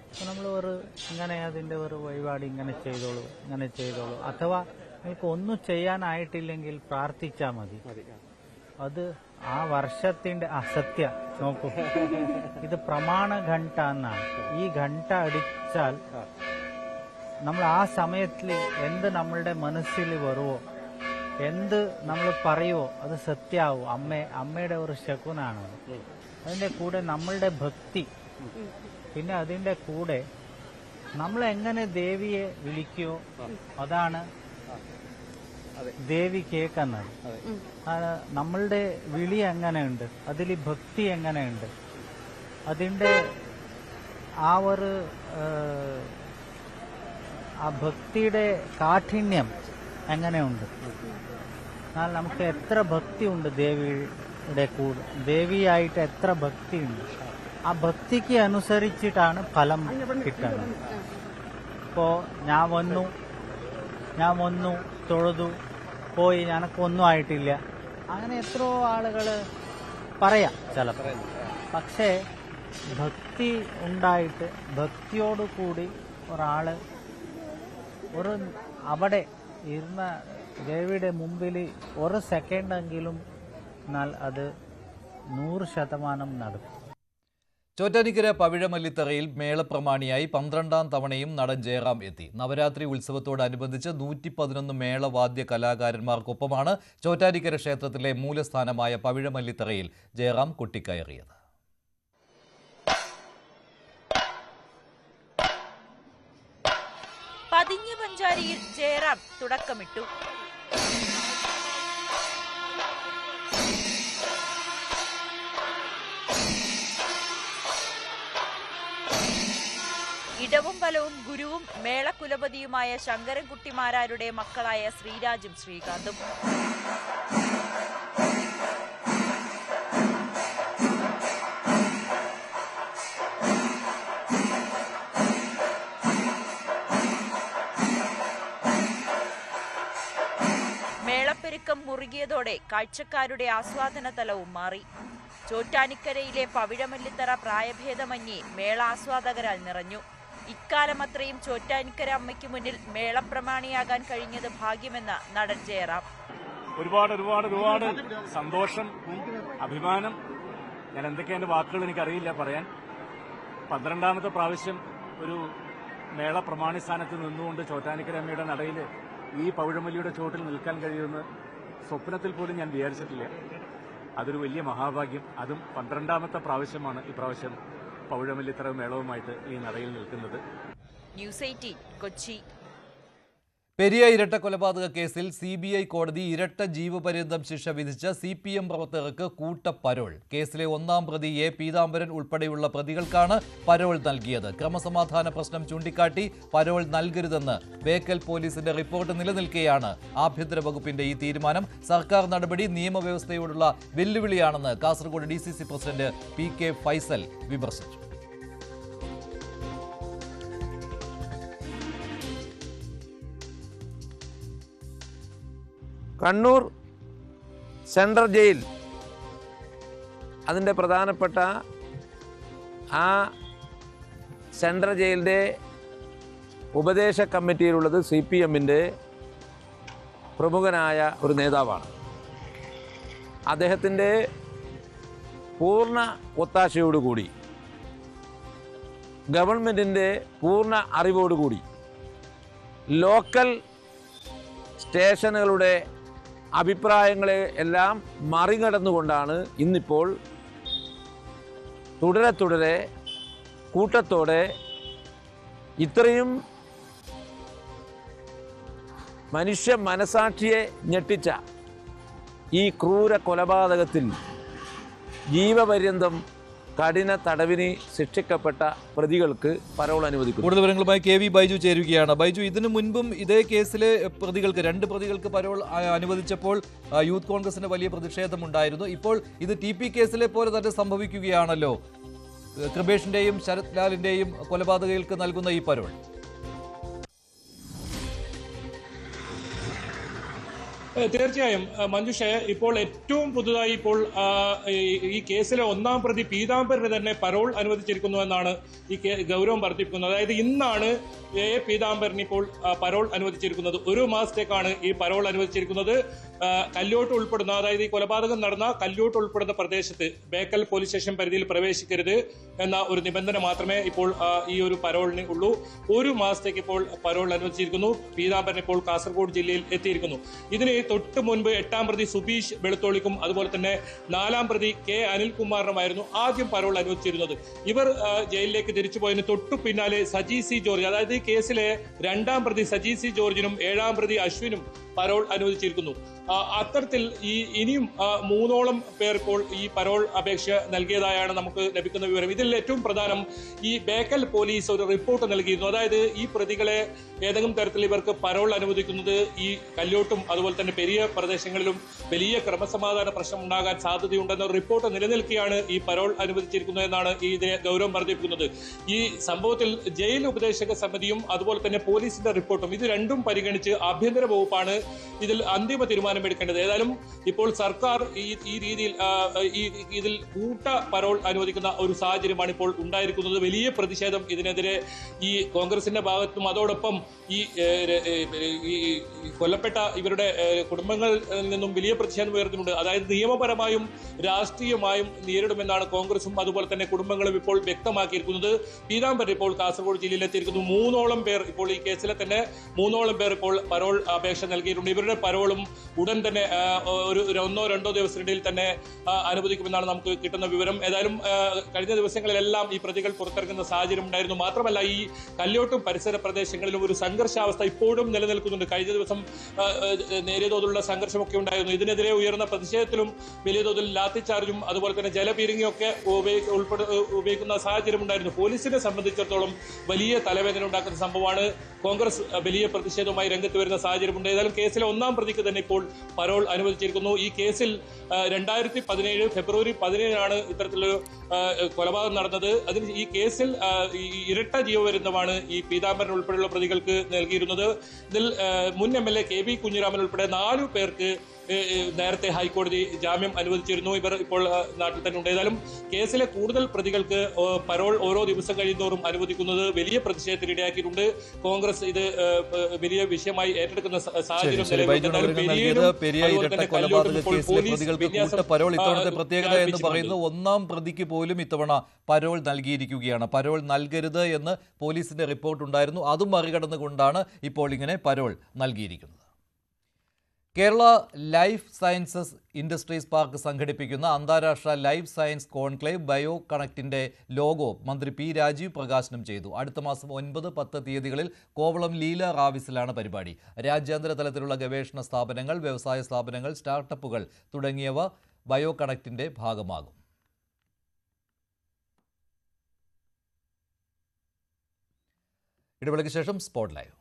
അപ്പോൾ നമ്മൾ ഇങ്ങനെ അതിൻ്റെ ഒരു വഴിപാട് ഇങ്ങനെ ചെയ്തോളൂ, അഥവാ നിങ്ങൾക്ക് ഒന്നും ചെയ്യാനായിട്ടില്ലെങ്കിൽ പ്രാർത്ഥിച്ചാൽ മതി. അത് ആ വർഷത്തിൻ്റെ സത്യ നോക്കൂ, ഇത് പ്രമാണ ഘണ്ട എന്നാണ്. ഈ ഘണ്ട അടിച്ചാൽ നമ്മൾ ആ സമയത്തിൽ എന്ത് നമ്മളുടെ മനസ്സിൽ വരുമോ എന്ത് നമ്മൾ പറയുമോ അത് സത്യാവും. അമ്മയുടെ ഒരു ശകുനാണ്. അതിൻ്റെ കൂടെ നമ്മളുടെ ഭക്തി, പിന്നെ അതിൻ്റെ കൂടെ നമ്മൾ എങ്ങനെ ദേവിയെ വിളിക്കുമോ അതാണ് ദേവി കേൾക്കുന്നത്. നമ്മളുടെ വിളി എങ്ങനെയുണ്ട്, അതിൽ ഭക്തി എങ്ങനെയുണ്ട്, അതിൻ്റെ ആ ഭക്തിയുടെ കാഠിന്യം എങ്ങനെയുണ്ട്. എന്നാൽ നമുക്ക് എത്ര ഭക്തിയുണ്ട് ദേവിയുടെ കൂടെ, ദേവിയായിട്ട് എത്ര ഭക്തിയുണ്ട്, ആ ഭക്തിക്ക് അനുസരിച്ചിട്ടാണ് ഫലം കിട്ടുന്നത്. ഇപ്പോൾ ഞാൻ വന്നു തൊഴുതു പോയി, എനക്കൊന്നും ആയിട്ടില്ല, അങ്ങനെ എത്രയോ ആളുകൾ പറയാം ചിലപ്പോൾ. പക്ഷേ ഭക്തി ഉണ്ടായിട്ട് ഭക്തിയോടുകൂടി ഒരാൾ അവിടെ ഇരുന്ന ദേവിയുടെ മുമ്പിൽ ഒരു സെക്കൻഡെങ്കിലും എന്നാൽ അത് 100% നടക്കും. ചോറ്റാനിക്കര പവിഴമല്ലിത്തറയിൽ മേളപ്രമാണിയായി 12ാം തവണയും നടൻ ജയറാം എത്തി. നവരാത്രി ഉത്സവത്തോടനുബന്ധിച്ച് 111 മേളവാദ്യ കലാകാരന്മാർക്കൊപ്പമാണ് ചോറ്റാനിക്കര ക്ഷേത്രത്തിലെ മൂലസ്ഥാനമായ പവിഴമല്ലിത്തറയിൽ ജയറാം കൊട്ടിക്കയറിയത്. പതിഞ്ഞ പഞ്ചാരിയിൽ ജയറാം തുടക്കമിട്ടു. ഇടവും വലവും ഗുരുവും മേളകുലപതിയുമായ ശങ്കരൻകുട്ടിമാരാരുടെ മക്കളായ ശ്രീരാജും ശ്രീകാന്തും. മേളപ്പെരുക്കം മുറുകിയതോടെ കാഴ്ചക്കാരുടെ ആസ്വാദന തലവും മാറി. ചോറ്റാനിക്കരയിലെ പവിഴമല്ലിത്തറ പ്രായഭേദമന്യേ മേളാസ്വാദകരാൽ നിറഞ്ഞു. ഇക്കാലം അത്രയും ചോറ്റാനിക്കര അമ്മയ്ക്ക് മുന്നിൽ മേളപ്രമാണിയാകാൻ കഴിഞ്ഞത് ഭാഗ്യമെന്ന് നടൻ ജയറാം. ഒരുപാട് സന്തോഷം, അഭിമാനം. ഞാൻ എന്തൊക്കെയാണ് വാക്കുകൾ എനിക്കറിയില്ല പറയാൻ. 12ാമത്തെ പ്രാവശ്യം ഒരു മേള പ്രമാണി സ്ഥാനത്ത് നിന്നുകൊണ്ട് ചോറ്റാനിക്കര അമ്മയുടെ നടയിൽ ഈ പവിഴമല്ലിയുടെ ചോട്ടിൽ നിൽക്കാൻ കഴിയുമെന്ന് സ്വപ്നത്തിൽ പോലും ഞാൻ വിചാരിച്ചിട്ടില്ല. അതൊരു വലിയ മഹാഭാഗ്യം. അതും 12ാമത്തെ പ്രാവശ്യമാണ് ഇപ്രാവശ്യം പവിഴമല്ലിത്തറ മേളവുമായിട്ട് ഈ നടയിൽ നിൽക്കുന്നത്. ന്യൂസ് 18 കൊച്ചി. പെരിയ ഇരട്ട കൊലപാതക കേസിൽ CBI കോടതി ഇരട്ട ജീവപര്യന്തം ശിക്ഷ വിധിച്ച CPM പ്രവർത്തകർക്ക് കൂട്ട പരോൾ. കേസിലെ 1ാം പ്രതി A. പീതാംബരൻ ഉൾപ്പെടെയുള്ള പ്രതികൾക്കാണ് പരോൾ നൽകിയത്. ക്രമസമാധാന പ്രശ്നം ചൂണ്ടിക്കാട്ടി പരോൾ നൽകരുതെന്ന് ബേക്കൽ പോലീസിന്റെ റിപ്പോർട്ട് നിലനിൽക്കെയാണ് ആഭ്യന്തര വകുപ്പിന്റെ ഈ തീരുമാനം. സർക്കാർ നടപടി നിയമവ്യവസ്ഥയോടുള്ള വെല്ലുവിളിയാണെന്ന് Kasaragod DCC president PK Faisal വിമർശിച്ചു. കണ്ണൂർ സെൻട്രൽ ജയിൽ അതിൻ്റെ പ്രധാനപ്പെട്ട ആ സെൻട്രൽ ജയിലിൻ്റെ ഉപദേശ കമ്മിറ്റിയിലുള്ളത് CPMൻ്റെ പ്രമുഖനായ ഒരു നേതാവാണ്. അദ്ദേഹത്തിൻ്റെ പൂർണ്ണ ഒത്താശയോടുകൂടി, ഗവൺമെൻറ്റിൻ്റെ പൂർണ്ണ അറിവോടുകൂടി, ലോക്കൽ സ്റ്റേഷനുകളുടെ അഭിപ്രായങ്ങളെ എല്ലാം മറികടന്നുകൊണ്ടാണ് ഇന്നിപ്പോൾ തുടരെ കൂട്ടത്തോടെ ഇത്രയും മനുഷ്യ മനസാക്ഷിയെ ഞെട്ടിച്ച ഈ ക്രൂര കൊലപാതകത്തിൽ ജീവപര്യന്തം കഠിന തടവിന് ശിക്ഷിക്കപ്പെട്ട പ്രതികൾക്ക് പരോൾ അനുവദിക്കും. കൂടുതൽ വിവരങ്ങളുമായി KV ബൈജു ചേരുകയാണ്. ബൈജു, ഇതിനു മുൻപും ഇതേ കേസിലെ പ്രതികൾക്ക് 2 പ്രതികൾക്ക് പരോൾ അനുവദിച്ചപ്പോൾ യൂത്ത് കോൺഗ്രസിന് വലിയ പ്രതിഷേധമുണ്ടായിരുന്നു. ഇപ്പോൾ ഇത് TP കേസിലെ പോലെ തന്നെ സംഭവിക്കുകയാണല്ലോ. കൃപേഷിന്റെയും ശരത് ലാലിന്റെയും കൊലപാതകങ്ങൾക്ക് നൽകുന്ന ഈ പരോൾ. തീർച്ചയായും മഞ്ജുഷ, ഇപ്പോൾ ഏറ്റവും പുതുതായി ഇപ്പോൾ ഈ കേസിലെ 1ാം പ്രതി പീതാംബരന് തന്നെ പരോൾ അനുവദിച്ചിരിക്കുന്നു എന്നാണ് ഈ ഗൗരവം വർദ്ധിപ്പിക്കുന്നത്. അതായത് ഇന്നാണ് A. പീതാംബരന് ഇപ്പോൾ പരോൾ അനുവദിച്ചിരിക്കുന്നത്. 1 മാസത്തേക്കാണ് ഈ പരോൾ അനുവദിച്ചിരിക്കുന്നത്. കല്യോട്ട് ഉൾപ്പെടുന്ന, അതായത് ഈ കൊലപാതകം നടന്ന കല്യോട്ട് ഉൾപ്പെടുന്ന പ്രദേശത്ത് ബേക്കൽ പോലീസ് സ്റ്റേഷൻ പരിധിയിൽ പ്രവേശിക്കരുത് എന്ന ഒരു നിബന്ധന മാത്രമേ ഇപ്പോൾ ഈ ഒരു പരോളിന് ഉള്ളൂ. 1 മാസത്തേക്ക് ഇപ്പോൾ പരോൾ അനുവദിച്ചിരിക്കുന്നു. പീതാംബരൻ ഇപ്പോൾ കാസർഗോഡ് ജില്ലയിൽ എത്തിയിരിക്കുന്നു. ഇതിന് തൊട്ട് മുൻപ് 8ാം പ്രതി സുബീഷ് വെളുത്തോളിക്കും അതുപോലെ തന്നെ 4ാം പ്രതി കെ അനിൽകുമാറിനുമായിരുന്നു ആദ്യം പരോൾ അനുവദിച്ചിരുന്നത്. ഇവർ ജയിലിലേക്ക് തിരിച്ചുപോയതിന് തൊട്ടു പിന്നാലെ സജി സി ജോർജ്, അതായത് ഈ കേസിലെ 2ാം പ്രതി സജി സി ജോർജിനും 7ാം പ്രതി അശ്വിനും പരോൾ അനുവദിച്ചിരിക്കുന്നു. അത്തരത്തിൽ ഇനിയും 3ഓളം പേർ ഇപ്പോൾ ഈ പരോൾ അപേക്ഷ നൽകിയതായാണ് നമുക്ക് ലഭിക്കുന്ന വിവരം. ഇതിൽ ഏറ്റവും പ്രധാനം ഈ ബേക്കൽ പോലീസ് ഒരു റിപ്പോർട്ട് നൽകിയിരുന്നു. അതായത് ഈ പ്രതികളെ ഏതെങ്കിലും തരത്തിൽ ഇവർക്ക് പരോൾ അനുവദിക്കുന്നത് ഈ കല്യോട്ടും അതുപോലെ തന്നെ പെരിയ പ്രദേശങ്ങളിലും വലിയ ക്രമസമാധാന പ്രശ്നം ഉണ്ടാകാൻ സാധ്യതയുണ്ടെന്ന റിപ്പോർട്ട് നിലനിൽക്കെയാണ് ഈ പരോൾ അനുവദിച്ചിരിക്കുന്നത് എന്നാണ് ഇതിനെ ഗൗരവം വർദ്ധിപ്പിക്കുന്നത്. ഈ സംഭവത്തിൽ ജയിൽ ഉപദേശക സമിതിയും അതുപോലെ തന്നെ പോലീസിന്റെ റിപ്പോർട്ടും ഇത് രണ്ടും പരിഗണിച്ച് ആഭ്യന്തര വകുപ്പാണ് ഇതിൽ അന്തിമ തീരുമാനമെടുക്കേണ്ടത്. ഏതായാലും ഇപ്പോൾ സർക്കാർ ഈ രീതിയിൽ ഇതിൽ കൂട്ട പരോൾ അനുവദിക്കുന്ന ഒരു സാഹചര്യമാണ് ഇപ്പോൾ ഉണ്ടായിരിക്കുന്നത്. വലിയ പ്രതിഷേധം ഇതിനെതിരെ ഈ കോൺഗ്രസിന്റെ ഭാഗത്തും അതോടൊപ്പം ഈ കൊല്ലപ്പെട്ട ഇവരുടെ കുടുംബങ്ങളിൽ നിന്നും വലിയ പ്രതിഷേധം ഉയർത്തുന്നുണ്ട്. അതായത് നിയമപരമായും രാഷ്ട്രീയമായും നേരിടുമെന്നാണ് കോൺഗ്രസും അതുപോലെ തന്നെ കുടുംബങ്ങളും ഇപ്പോൾ വ്യക്തമാക്കിയിരിക്കുന്നത്. പീതാംബരൻ ഇപ്പോൾ കാസർഗോഡ് ജില്ലയിൽ എത്തിയിരിക്കുന്നു. 3ഓളം പേർ ഇപ്പോൾ ഈ കേസിലെ തന്നെ 3ഓളം പേർ ഇപ്പോൾ പരോൾ അപേക്ഷ നൽകിയിട്ടുണ്ട്. ഇവരുടെ പരോളും ഉടൻ തന്നെ ഒരു 1-2 ദിവസത്തിനിടയിൽ തന്നെ അനുവദിക്കുമെന്നാണ് നമുക്ക് കിട്ടുന്ന വിവരം. ഏതായാലും കഴിഞ്ഞ ദിവസങ്ങളിലെല്ലാം ഈ പ്രതികൾ പുറത്തിറങ്ങുന്ന സാഹചര്യം ഉണ്ടായിരുന്നു. മാത്രമല്ല ഈ കല്യോട്ടും പരിസര പ്രദേശങ്ങളിലും ഒരു സംഘർഷാവസ്ഥ ഇപ്പോഴും നിലനിൽക്കുന്നുണ്ട്. കഴിഞ്ഞ ദിവസം നേരിയ തോതിലുള്ള സംഘർഷമൊക്കെ ഉണ്ടായിരുന്നു. ഇതിനെതിരെ ഉയർന്ന പ്രതിഷേധത്തിലും വലിയ തോതിൽ ലാത്തിചാർജും അതുപോലെ തന്നെ ജലപീരങ്കിയും ഒക്കെ ഉപയോഗിക്കുന്ന സാഹചര്യം ഉണ്ടായിരുന്നു. പോലീസിനെ സംബന്ധിച്ചിടത്തോളം വലിയ തലവേദന ഉണ്ടാക്കുന്ന സംഭവമാണ്. കോൺഗ്രസ് വലിയ പ്രതിഷേധവുമായി രംഗത്ത് വരുന്ന സാഹചര്യമുണ്ട്. ഏതായാലും കേസിലെ 1ാം പ്രതിക്ക് തന്നെ ഇപ്പോൾ പരോൾ അനുവദിച്ചിരിക്കുന്നു. ഈ കേസിൽ 2017 ഫെബ്രുവരി 17 ഇത്തരത്തിലൊരു കൊലപാതകം നടന്നത്. അതിന് ഈ കേസിൽ ഇരട്ട ജീവപര്യന്തമാണ് ഈ പീതാംബരൻ ഉൾപ്പെടെയുള്ള പ്രതികൾക്ക് നൽകിയിരുന്നത്. ഇതിൽ മുൻ MLA KB കുഞ്ഞിരാമൻ ഉൾപ്പെടെ 4 പേർക്ക് നേരത്തെ ഹൈക്കോടതി ജാമ്യം അനുവദിച്ചിരുന്നു. ഇവർ ഇപ്പോൾ നാട്ടിൽ തന്നെ ഉണ്ട്. ഏതായാലും കേസിലെ കൂടുതൽ പ്രതികൾക്ക് പരോൾ ഓരോ ദിവസം കഴിയുന്തോറും അനുവദിക്കുന്നത് വലിയ പ്രതിഷേധത്തിന് ഇടയാക്കിയിട്ടുണ്ട്. കോൺഗ്രസ് ഇത് വലിയ വിഷയമായി ഏറ്റെടുക്കുന്ന സാഹചര്യം പരോൾ ഇത്തവണത്തെ പ്രത്യേകത എന്ന് പറയുന്നത് 1ാം പ്രതിക്ക് പോലും ഇത്തവണ പരോൾ നൽകിയിരിക്കുകയാണ്. പരോൾ നൽകരുത് എന്ന് പോലീസിന്റെ റിപ്പോർട്ട് ഉണ്ടായിരുന്നു. അതും മറികടന്നുകൊണ്ടാണ് ഇപ്പോൾ ഇങ്ങനെ പരോൾ നൽകിയിരിക്കുന്നത്. Kerala life sciences industries park സംഘടിപ്പിക്കുന്ന അന്താരാഷ്ട്ര ലൈഫ് സയൻസ് കോൺക്ലേവ് ബയോ കണക്റ്റിന്റെ ലോഗോ മന്ത്രി പി രാജീവ് പ്രകാശനം ചെയ്തു. അടുത്ത മാസം 9, 10 തീയതികളിൽ കോവളം ലീല റാവിസിലാണ് പരിപാടി. രാജ്യാന്തര തലത്തിലുള്ള ഗവേഷണ സ്ഥാപനങ്ങൾ, വ്യവസായ സ്ഥാപനങ്ങൾ, സ്റ്റാർട്ടപ്പുകൾ തുടങ്ങിയവ ബയോ കണക്റ്റിന്റെ ഭാഗമാകും. ഇടവേളയ്ക്ക് ശേഷം സ്പോട്ട് ലൈവ്.